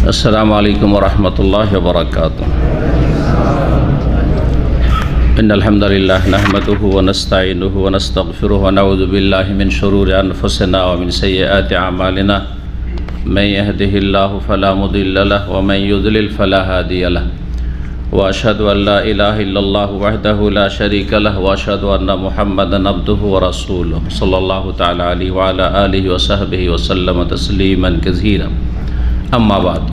अस्सलामु अलैकुम वरहमतुल्लाहि वबरकातुहू। इन्नल हम्दुलिल्लाह नहमदुहु व नस्तईनुहु व नस्तगफिरुहु व नऊज़ु बिल्लाहि मिन शुरूरि अनफुसिना व मिन सय्यिआति अमालिना। मन यहदिहिल्लाहु फला मुदिल्ल लहु व मन युद्लिल फला हादिय लहु। व अशहदु अन ला इलाहा इल्लल्लाहु वहदहु ला शरीका लहु व अशहदु अन्ना मुहम्मदन अब्दुहु व रसूलुहु सल्लल्लाहु तआला अलैहि व अला आलिहि व सहबिहि व सल्लम तस्लीमान कसीरा। अम्मा बाद।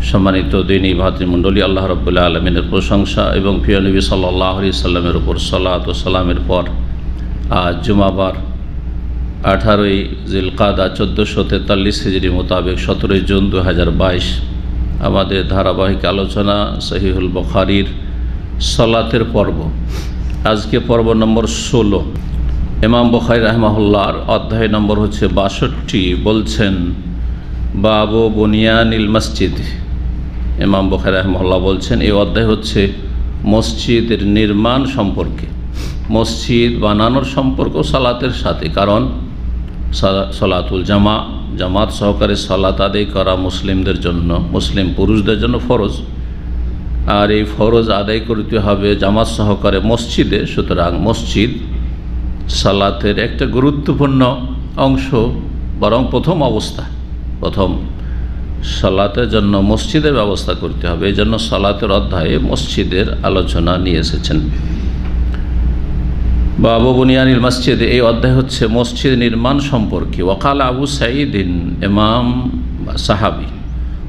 सम्मानित दीनी भातृमंडলী, আল্লাহ রাব্বুল আলামিনের প্রশংসা এবং প্রিয় নবী সাল্লাল্লাহু আলাইহি সাল্লামের উপর সালাত ও সালামের পর আজ জুমাবার 18ই জিলকাদা 1443 হিজরি মোতাবেক 17 জুন 2022 আমাদের ধারাবাহিক আলোচনা সহিহুল বুখারীর সালাতের পর্ব। আজকে পর্ব নম্বর 16। ইমাম বুখারী রাহিমাহুল্লাহর অধ্যায় নম্বর হচ্ছে 62। বলছেন বাবু বুনিয়ানিল মসজিদ। ইমাম বুখারী রাহিমাহুল্লাহ বলছেন এই অধ্যায় হচ্ছে মসজিদের নির্মাণ সম্পর্কে, মসজিদ বানানোর সম্পর্ক সালাতের সাথে। কারণ সালাতুল জামাত সহকারে সালাত আদায় করা মুসলিমদের জন্য, মুসলিম পুরুষদের জন্য ফরজ, আর এই ফরজ আদায় করতে হবে জামাত সহকারে মসজিদে। সুতরাং মসজিদ সালাতের একটা গুরুত্বপূর্ণ অংশ, বরং প্রথম সালাতের জন্য মসজিদের ব্যবস্থা করতে হবে। এই জন্য সালাতের অধ্যায়ে মসজিদের আলোচনা নিয়ে এসেছেন। বাবু বুনিয়ানিল মসজিদ, এই অধ্যায় হচ্ছে মসজিদ নির্মাণ সম্পর্কে। ওয়াকাল আবু সাঈদিন, ইমাম সাহাবী,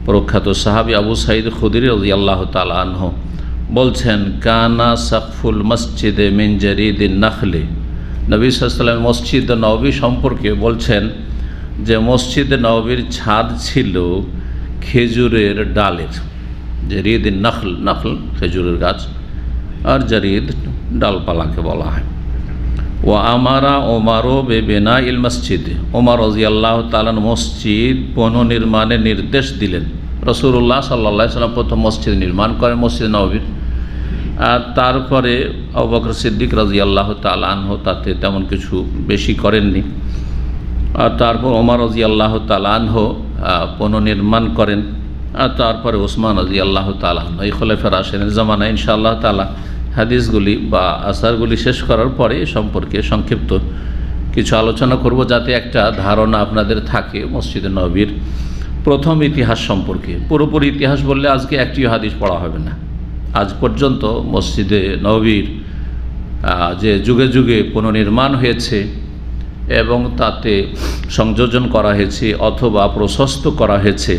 প্রখ্যাত সাহাবী আবু সাঈদ খুদরি রাদিয়াল্লাহু তাআলা আনহু বলছেন, কানা সাকফুল মসজিদে মিন জারিদিন নাখলি। নবী সাল্লাল্লাহু আলাইহি ওয়াসাল্লাম মসজিদ নববী সম্পর্কে বলছেন যে মসজিদ নববীর ছাদ ছিল খেজুরের ডালের। জারিদিন নাখল খেজুরের গাছ, আর জারিদ ডালপালাকে বলা হয়। ও আমারা ওমারও বেবেনা ইল মসজিদে, ওমর রাদিয়াল্লাহু তাআলা মসজিদ পুনর্নির্মাণের নির্দেশ দিলেন। রাসূলুল্লাহ সাল্লাল্লাহু আলাইহি ওয়াসাল্লাম প্রথম মসজিদ নির্মাণ করেন মসজিদ নববীর, আর তারপরে আবু বকর সিদ্দিক রাদিয়াল্লাহু তাআলা আনহু তাতে তেমন কিছু বেশি করেননি। আর তারপর ওমর রাদিয়াল্লাহু তাআলা আনহু পুনর্নির্মাণ করেন, আর তারপরে ওসমান রাদিয়াল্লাহু তাআলা আনহু। এই খোলাফায়ে রাশিদিনের জামানায় ইনশাআল্লাহ তাআলা হাদিসগুলি বা আসারগুলি শেষ করার পরে সম্পর্কে সংক্ষিপ্ত কিছু আলোচনা করব, যাতে একটা ধারণা আপনাদের থাকে মসজিদে নববীর প্রথম ইতিহাস সম্পর্কে। পুরোপুরি ইতিহাস বললে আজকে একটিও হাদিস পড়া হবে না। আজ পর্যন্ত মসজিদে নববীর যে যুগে যুগে পুনর্নির্মাণ হয়েছে এবং তাতে সংযোজন করা হয়েছে অথবা প্রশস্ত করা হয়েছে,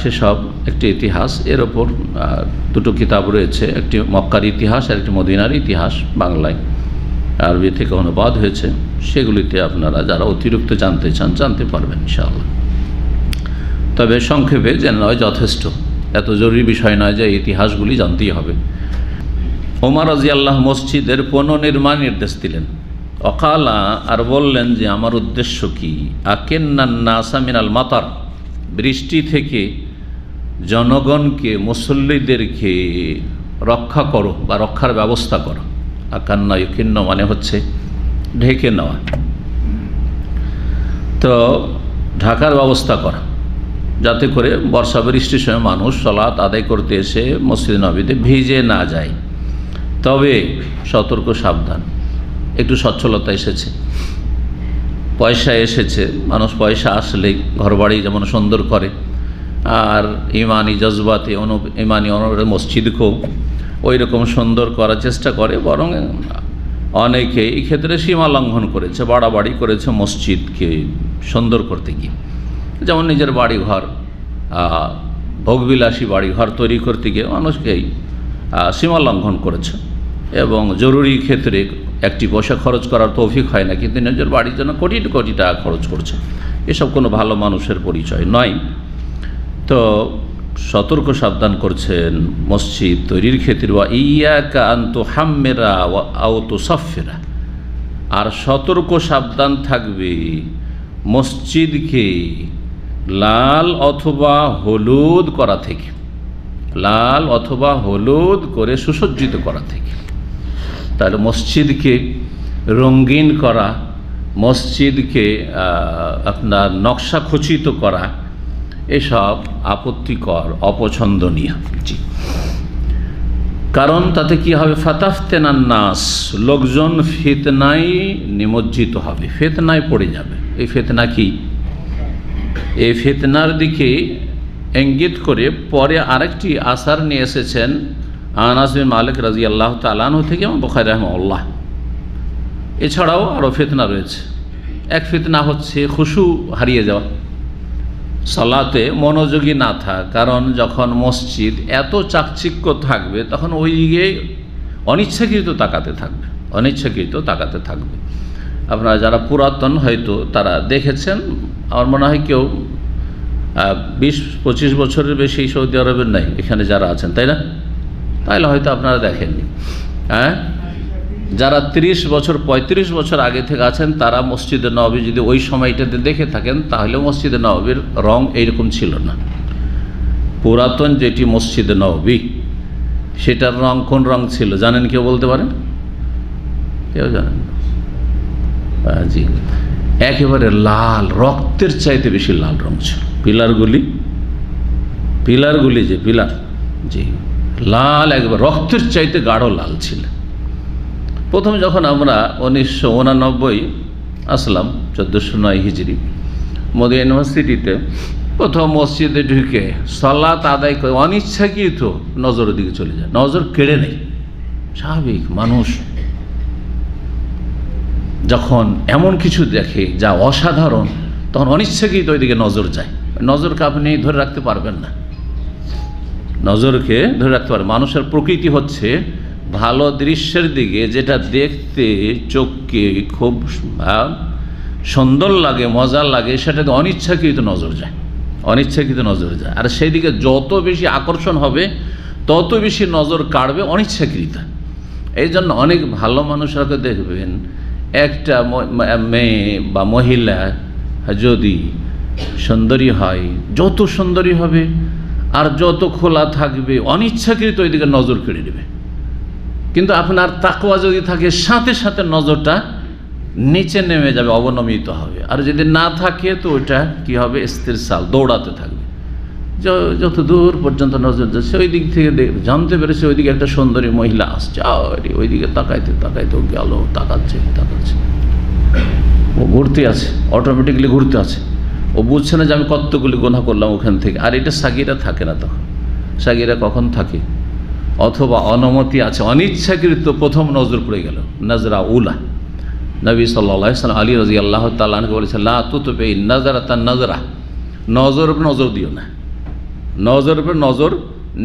সেসব একটি ইতিহাস। এর ওপর দুটো কিতাব রয়েছে, একটি মক্কার ইতিহাস আর একটি মদিনার ইতিহাস, বাংলায় আরবি থেকে অনুবাদ হয়েছে। সেগুলিতে আপনারা যারা অতিরিক্ত জানতে চান জানতে পারবেন ইনশাআল্লাহ। তবে সংক্ষেপে জেনে নয় যথেষ্ট, এত জরুরি বিষয় নয় যে ইতিহাসগুলি জানতেই হবে। ওমর রাদিয়াল্লাহু মসজিদের পুনর্নির্মাণ নির্দেশ দিলেন। অকালা, আর বললেন যে আমার উদ্দেশ্য কি, আকেন্নান নাসা মিনাল মাতার, বৃষ্টি থেকে জনগণকে, মুসল্লিদেরকে রক্ষা করো বা রক্ষার ব্যবস্থা করো। আকান্না ইউকিন্ন মানে হচ্ছে ঢেকে নেওয়া, তো ঢাকার ব্যবস্থা করা, যাতে করে বর্ষা বৃষ্টির সময় মানুষ সালাত আদায় করতে এসে মসজিদ নববীতে ভিজে না যায়। তবে সতর্ক সাবধান, একটু সচ্ছলতা এসেছে, পয়সা এসেছে, মানুষ পয়সা আসলেই ঘরবাড়ি যেমন সুন্দর করে, আর ইমানি জজবাতে ইমানি অনুরাগে মসজিদকেও ওই রকম সুন্দর করার চেষ্টা করে। বরং অনেকে এই ক্ষেত্রে সীমা লঙ্ঘন করেছে, বাড়াবাড়ি করেছে মসজিদকে সুন্দর করতে গিয়ে। যেমন নিজের বাড়িঘর, ভোগবিলাসী বাড়িঘর তৈরি করতে গিয়ে মানুষকেই সীমা লঙ্ঘন করেছে, এবং জরুরি ক্ষেত্রে একটি পয়সা খরচ করার তৌফিক হয় না, কিন্তু নিজের বাড়ির জন্য কোটি কোটি টাকা খরচ করছে। এসব কোনো ভালো মানুষের পরিচয় নয়। তো সতর্ক সাবধান করছেন মসজিদ তৈরির ক্ষেত্রে। ওয়া ইয়াকা আন তুহাম্মিরা ওয়া আও তুসাফফিরা, আর সতর্ক সাবধান থাকবে মসজিদকে লাল অথবা হলুদ করা থেকে, লাল অথবা হলুদ করে সুসজ্জিত করা থেকে। তাহলে মসজিদকে রঙিন করা, মসজিদকে আপনার নকশা খচিত করা, এসব আপত্তিকর, অপছন্দনীয়। জি, কারণ তাতে কি হবে, ফাতাফতেনান নাস, লোকজন ফিতনায় নিমজ্জিত হবে, ফিতনায় পড়ে যাবে। এই ফিতনা কি? এই ফিতনার দিকে ইঙ্গিত করে পরে আরেকটি আসার নিয়ে এসেছেন আনাস বিন মালিক রাদিয়াল্লাহু তাআলা আনহু থেকে এবং বুখারী রাহিমাহুল্লাহ। এছাড়াও আরও ফিতনা রয়েছে। এক ফিতনা হচ্ছে খুশু হারিয়ে যাওয়া, সালাতে মনোযোগী না থাকা। কারণ যখন মসজিদ এত চাকচিক্য থাকবে তখন ওই দিকে অনিচ্ছাকৃত তাকাতে থাকবে, অনিচ্ছাকৃত তাকাতে থাকবে। আপনারা যারা পুরাতন হয়তো তারা দেখেছেন, আমার মনে হয় কেউ 20-25 বছরের বেশি সৌদি আরবের নাই এখানে যারা আছেন, তাই না? তাইলে হয়তো আপনারা দেখেননি। হ্যাঁ, যারা 30 বছর 35 বছর আগে থেকে আছেন তারা মসজিদে নববী যদি ওই সময়টাতে দেখে থাকেন তাহলে মসজিদে নববীর রং এইরকম ছিল না। পুরাতন যেটি মসজিদে নববী সেটার রং কোন রং ছিল জানেন? কেউ বলতে পারেন? কেউ জানেন? জি, একেবারে লাল, রক্তের চাইতে বেশি লাল রং ছিল। পিলারগুলি যে পিলার, জি, লাল, একবার রক্তের চাইতে গাঢ় লাল ছিল। প্রথম যখন আমরা 1989 আসলাম, 1409 হিজরি, মদিনা ইউনিভার্সিটিতে প্রথম মসজিদে ঢুকে সালাত আদায় করে অনিচ্ছাকৃত নজরের দিকে চলে যায়। নজর কেড়ে নেই, স্বাভাবিক মানুষ যখন এমন কিছু দেখে যা অসাধারণ তখন অনিচ্ছাকৃত ওইদিকে নজর যায়। নজরকে আপনি ধরে রাখতে পারবেন না, নজরকে ধরে রাখতে পারবেন। মানুষের প্রকৃতি হচ্ছে ভালো দৃশ্যের দিকে, যেটা দেখতে চোখকে খুব সুন্দর লাগে, মজা লাগে, সেটাতে অনিচ্ছাকৃত নজর যায়, অনিচ্ছাকৃত নজর যায়। আর সেই দিকে যত বেশি আকর্ষণ হবে তত বেশি নজর কাড়বে অনিচ্ছাকৃত। এই জন্য অনেক ভালো মানুষরাকে দেখবেন, একটা মেয়ে বা মহিলা যদি সুন্দরী হয়, যত সুন্দরী হবে আর যত খোলা থাকবে অনিচ্ছাকৃত ওই দিকে নজর কেড়ে নেবে। কিন্তু আপনার তাকওয়া যদি থাকে সাথে সাথে নজরটা নিচে নেমে যাবে, অবনমিত হবে। আর যদি না থাকে তো ওইটা কি হবে, ইস্তিরসাল, দৌড়াতে থাকবে। যত দূর পর্যন্ত নজর যাচ্ছে ওই দিক থেকে জানতে পেরেছে ওইদিকে একটা সুন্দরী মহিলা আসছে, ওই দিকে তাকাইতে তাকাইতে ও গেল, তাকাচ্ছে, ও ঘুরতে আছে, অটোমেটিকলি ঘুরতে আছে। ও বুঝছে না যে আমি কতগুলি গুনাহ করলাম ওখান থেকে। আর এটা সাগিরা থাকে না, তখন সাগিরা কখন থাকে? অথবা অনুমতি আছে, অনিচ্ছাকৃত প্রথম নজর পড়ে গেল, নজরা উলা। নবী সাল্লাল্লাহু আলাইহি ওয়াসাল্লাম আলী রাদিয়াল্লাহু তাআলা আনহু বলেছেন, লা তুতবি নাযরাতান নাযরা, নজর উপর নজর দিও না, নজর উপর নজর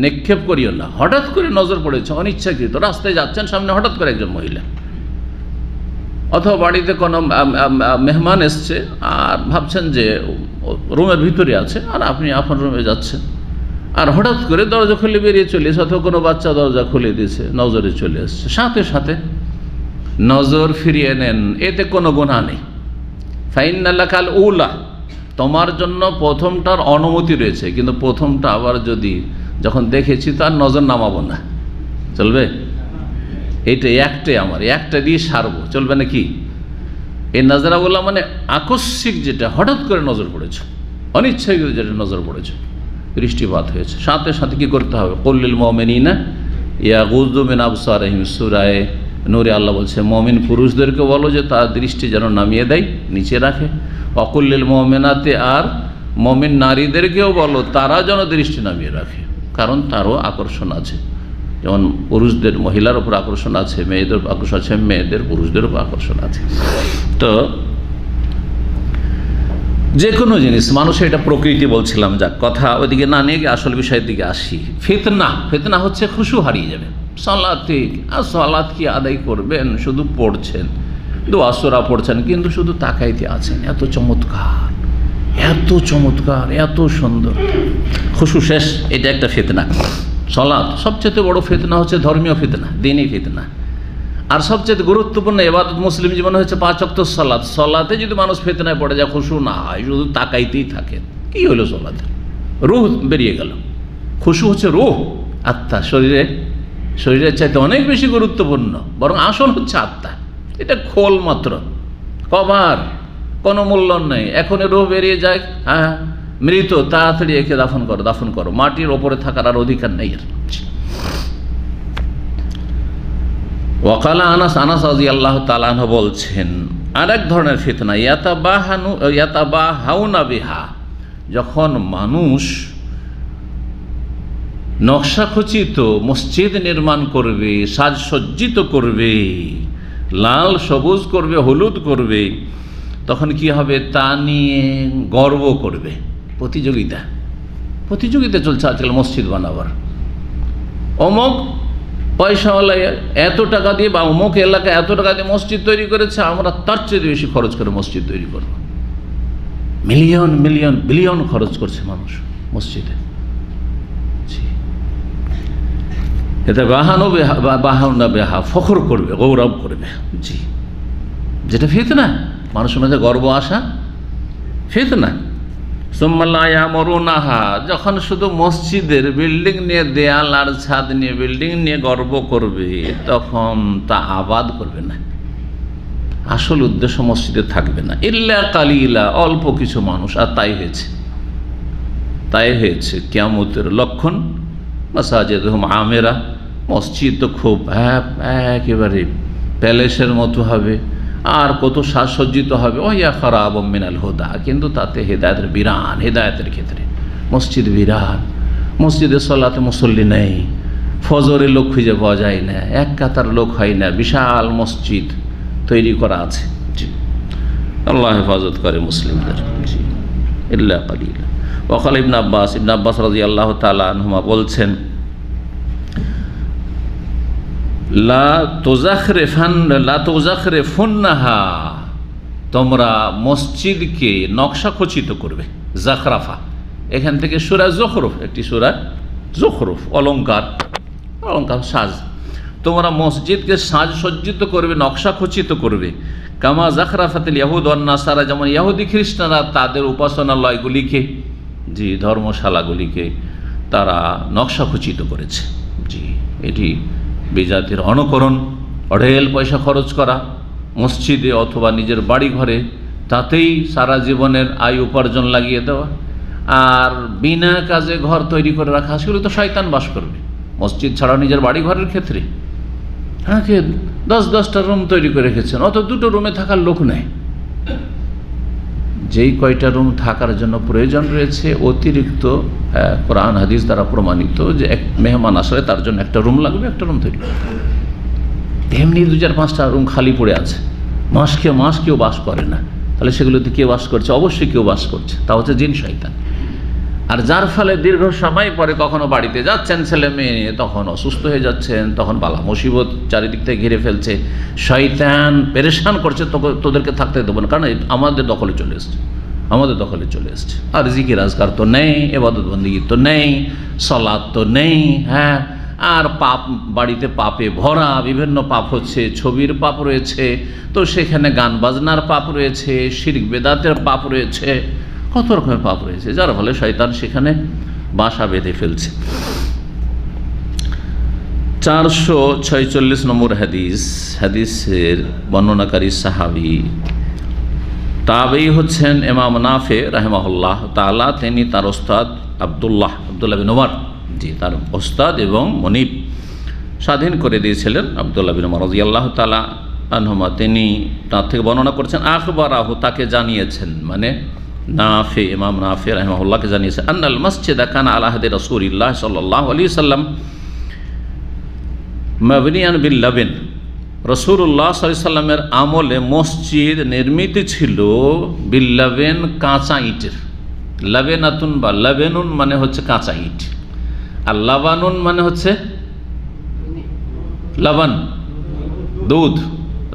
নিক্ষেপ করিও না। হঠাৎ করে নজর পড়েছে অনিচ্ছাকৃত, রাস্তায় যাচ্ছেন, সামনে হঠাৎ করে একজন মহিলা, অথবা বাড়িতে কোনো মেহমান এসছে আর ভাবছেন যে রুমের ভিতরে আছে আর আপনি আপনার রুমে যাচ্ছেন, আর হঠাৎ করে দরজা খুলে বেরিয়ে চলে এসে, অথবা কোনো বাচ্চা দরজা খুলে দিয়েছে, নজরে চলে এসছে, সাথে সাথে নজর ফিরিয়ে নেন, এতে কোনো গুনাহ নেই। ফাইন্নালাকাল উলা, তোমার জন্য প্রথমটার অনুমতি রয়েছে, কিন্তু প্রথমটা আবার যদি যখন দেখেছি তার নজর নামাবো না, চলবে? এইটা একটাই আমার, একটা দিয়ে সারবো, চলবে নাকি? এই নজরা বলা মানে আকস্মিক, যেটা হঠাৎ করে নজর পড়েছে, অনিচ্ছাকৃত যেটা নজর পড়েছে, দৃষ্টিপাত হয়েছে, সাথে সাথে কি করতে হবে? কুল্লিল মুমিনিনা ইয়াগুযু মিন আবসারিহিম, সূরা নূরে আল্লাহ বলছে মুমিন পুরুষদেরকে বলো যে তার দৃষ্টি যেন নামিয়ে দেয়, নিচে রাখে। ওয়াকুল্লিল মুমিনাতি, আর মুমিন নারীদেরকেও বলো তারা যেন দৃষ্টি নামিয়ে রাখে, কারণ তারও আকর্ষণ আছে। যেমন পুরুষদের মহিলার উপর আকর্ষণ আছে, মেয়েদের আকর্ষণ আছে, মেয়েদের পুরুষদের উপর আকর্ষণ আছে। তো যে কোনো জিনিস মানুষের এটা প্রকৃতি বলছিলাম, যাক কথা ওইদিকে না নিয়ে গিয়ে আসল বিষয়ের দিকে আসি। ফিতনা হচ্ছে খুশু হারিয়ে যাবে সালাতে। আর সালাত কি আদায় করবেন, শুধু পড়ছেন, দোয়া সূরা পড়ছেন, কিন্তু শুধু তাকাইতে আছেন, এত চমৎকার, এত চমৎকার, এত সুন্দর, খুশু শেষ। এটা একটা ফিতনা। সালাত সবচেয়ে বড় ফিতনা হচ্ছে ধর্মীয় ফিতনা, দ্বীনি ফিতনা। আর সবচেয়ে গুরুত্বপূর্ণ ইবাদত মুসলিম জীবনে হচ্ছে 5 ওয়াক্ত সালাত। সালাতে যদি মানুষ ফিতনায় পড়ে যায়, খুশু না হয়, শুধু তাকাইতেই থাকে, কি হলো সালাতে? রূহ বেরিয়ে গেল। খুশু হচ্ছে রূহ, আত্মা, শরীরের চাইতে অনেক বেশি গুরুত্বপূর্ণ, বরং আসল হচ্ছে আত্মা। এটা খোল মাত্র, কভার, কোনো মূল্য নেই। এখন রূহ বেরিয়ে যায়, হ্যাঁ মৃত, তাড়াতাড়ি একে দাফন করো, দাফন করো, মাটির ওপরে থাকার আর অধিকার নেই এর। ওয়াকালা আনাস, আনাস রাদিয়াল্লাহু তাআলা আনহু বলছেন, আর এক ধরনের ফিতনা, ইয়াতাবাহাউনা বিহা, যখন মানুষ নকশা খচিত মসজিদ নির্মাণ করবে, সাজসজ্জিত করবে, লাল সবুজ করবে, হলুদ করবে, তখন কি হবে, তা নিয়ে গর্ব করবে। প্রতিযোগিতা চলছে আজকাল মসজিদ বানাবার। অমুক পয়সাওয়ালা এত টাকা দিয়ে বা অমুক এলাকায় এত টাকা দিয়ে মসজিদ তৈরি করেছে, আমরা তার চেয়ে বেশি খরচ করে মসজিদ তৈরি করব। মিলিয়ন মিলিয়ন বিলিয়ন খরচ করছে মানুষ মসজিদে। এতে বাহানা বেহা, ফখর করবে, গৌরব করবে। জি, যেটা ফিতনা, মানুষের মধ্যে গর্ব আসা ফিতনা। সুম্মাল্লায়ামুরুনাহা, যখন শুধু মসজিদের বিল্ডিং নিয়ে, দেয়াল আর ছাদ নিয়ে, বিল্ডিং নিয়ে গর্ব করবে, তখন তা আবাদ করবে না, আসল উদ্দেশ্য মসজিদে থাকবে না। ইল্লা কালিলা, অল্প কিছু মানুষ। আর তাই হয়েছে কিয়ামতের লক্ষণ। মাসাজিদুহুম আমেরা, মসজিদ তো খুব একেবারে প্যালেসের মতো হবে, আর কত সাজসজ্জিত হবে। ওয়া খারাবুম মিনাল হুদা, কিন্তু তাতে হেদায়েতের বিরান, হেদায়েতের ক্ষেত্রে মসজিদ বিরান। মসজিদে সলাতে মুসল্লি নেই, ফজরে লোক খুঁজে পাওয়া যায় না, এক কাতার লোক হয় না, বিশাল মসজিদ তৈরি করা আছে। জি, আল্লাহ হেফাজত করে মুসলিমদের। জি, ইল্লা কালিলা। ওয়াকাল ইবনে আব্বাস রাদিয়াল্লাহু তাআলা আনহুমা বলছেন, লা তুযাখরিফুন্নাহা, তোমরা মসজিদকে নকশা খচিত করবে। জাখরাফা, এখান থেকে সূরা যুখরুফ, একটি সূরা যুখরুফ, অলংকার সাজ। তোমরা মসজিদকে সাজসজ্জিত করবে, নকশা খচিত করবে। কামা জাখরাফাতিল ইয়াহুদ ওয়ান নাসারা, যেমন ইহুদি খ্রিস্টানরা তাদের উপাসনালয়গুলিকে, জি, ধর্মশালাগুলিকে তারা নকশা খচিত করেছে। জি, এটি বিজাতির অনুকরণ, অঢেল পয়সা খরচ করা মসজিদে অথবা নিজের বাড়ি ঘরে, তাতেই সারা জীবনের আয় উপার্জন লাগিয়ে দেওয়া, আর বিনা কাজে ঘর তৈরি করে রাখা, সেগুলো তো শয়তান বাস করবে। মসজিদ ছাড়া নিজের বাড়ি ঘরের ক্ষেত্রে হ্যাঁ, 10-10টা রুম তৈরি করে রেখেছেন, অত দুটো রুমে থাকার লোক নেই। যেই কয়টা রুম থাকার জন্য প্রয়োজন রয়েছে, অতিরিক্ত কোরআন হাদিস দ্বারা প্রমাণিত যে এক মেহমান আসলে তার জন্য একটা রুম লাগবে, একটা রুম তৈরি করবে। এমনি 2-4-5টা রুম খালি পড়ে আছে, মাস কেউ বাস করে না, তাহলে সেগুলোতে কে বাস করছে? অবশ্যই কেউ বাস করছে, তা হচ্ছে জিন শয়তান। আর যার ফলে দীর্ঘ সময় পরে কখনো বাড়িতে যাচ্ছেন ছেলে মেয়ে, তখন অসুস্থ হয়ে যাচ্ছেন, তখন বালা মুসিবত চারিদিক থেকে ঘিরে ফেলছে, শয়তান পেরেশান করছে, তোদেরকে থাকতে দেবো না, কারণ আমাদের দখলে চলে এসছে। আর জিকির আজকার তো নেই, ইবাদত বন্দেগী তো নেই, সালাত তো নেই। হ্যাঁ, আর পাপ, বাড়িতে পাপে ভরা, বিভিন্ন পাপ হচ্ছে, ছবির পাপ রয়েছে, তো সেখানে গান বাজনার পাপ রয়েছে, শিরক বেদাতের পাপ রয়েছে, কত রকমের পাপ রয়েছে, যার ফলে শয়তান সেখানে বাসা বেঁধে ফেলছে। 446 নম্বর হাদিসের বর্ণনাকারী সাহাবী তাবেঈ হচ্ছেন ইমাম নাফে রাহিমাহুল্লাহ তাআলা। তিনি তার ওস্তাদ আব্দুল্লাহ বিন উমর, জি, তার ওস্তাদ এবং মনিব স্বাধীন করে দিয়েছিলেন আব্দুল্লাহ বিন উমর রাদিয়াল্লাহু তাআলা আনহুমা। তিনি তার থেকে বর্ণনা করছেন, আখবারাহু, তাকে জানিয়েছেন, মানে নাফে, ইমাম নাফে রাহিমাহুল্লাহকে জানিয়েছেন, আন্নাল মসজিদ কানা আলা আহদি রাসূলিল্লাহ সাল্লাল্লাহু আলাইহি ওয়াসাল্লাম মাবনিয়ান বিল লাবান। রাসূলুল্লাহ সাল্লাল্লাহু আলাইহি ওয়াসাল্লামের আমলে মসজিদ নির্মিত ছিল বিল লাবান, কাঁচা ইটের। লাবানাতুন বা লাবানুন মানে হচ্ছে কাঁচা ইট, আর লাবানুন মানে হচ্ছে লাবান, দুধ।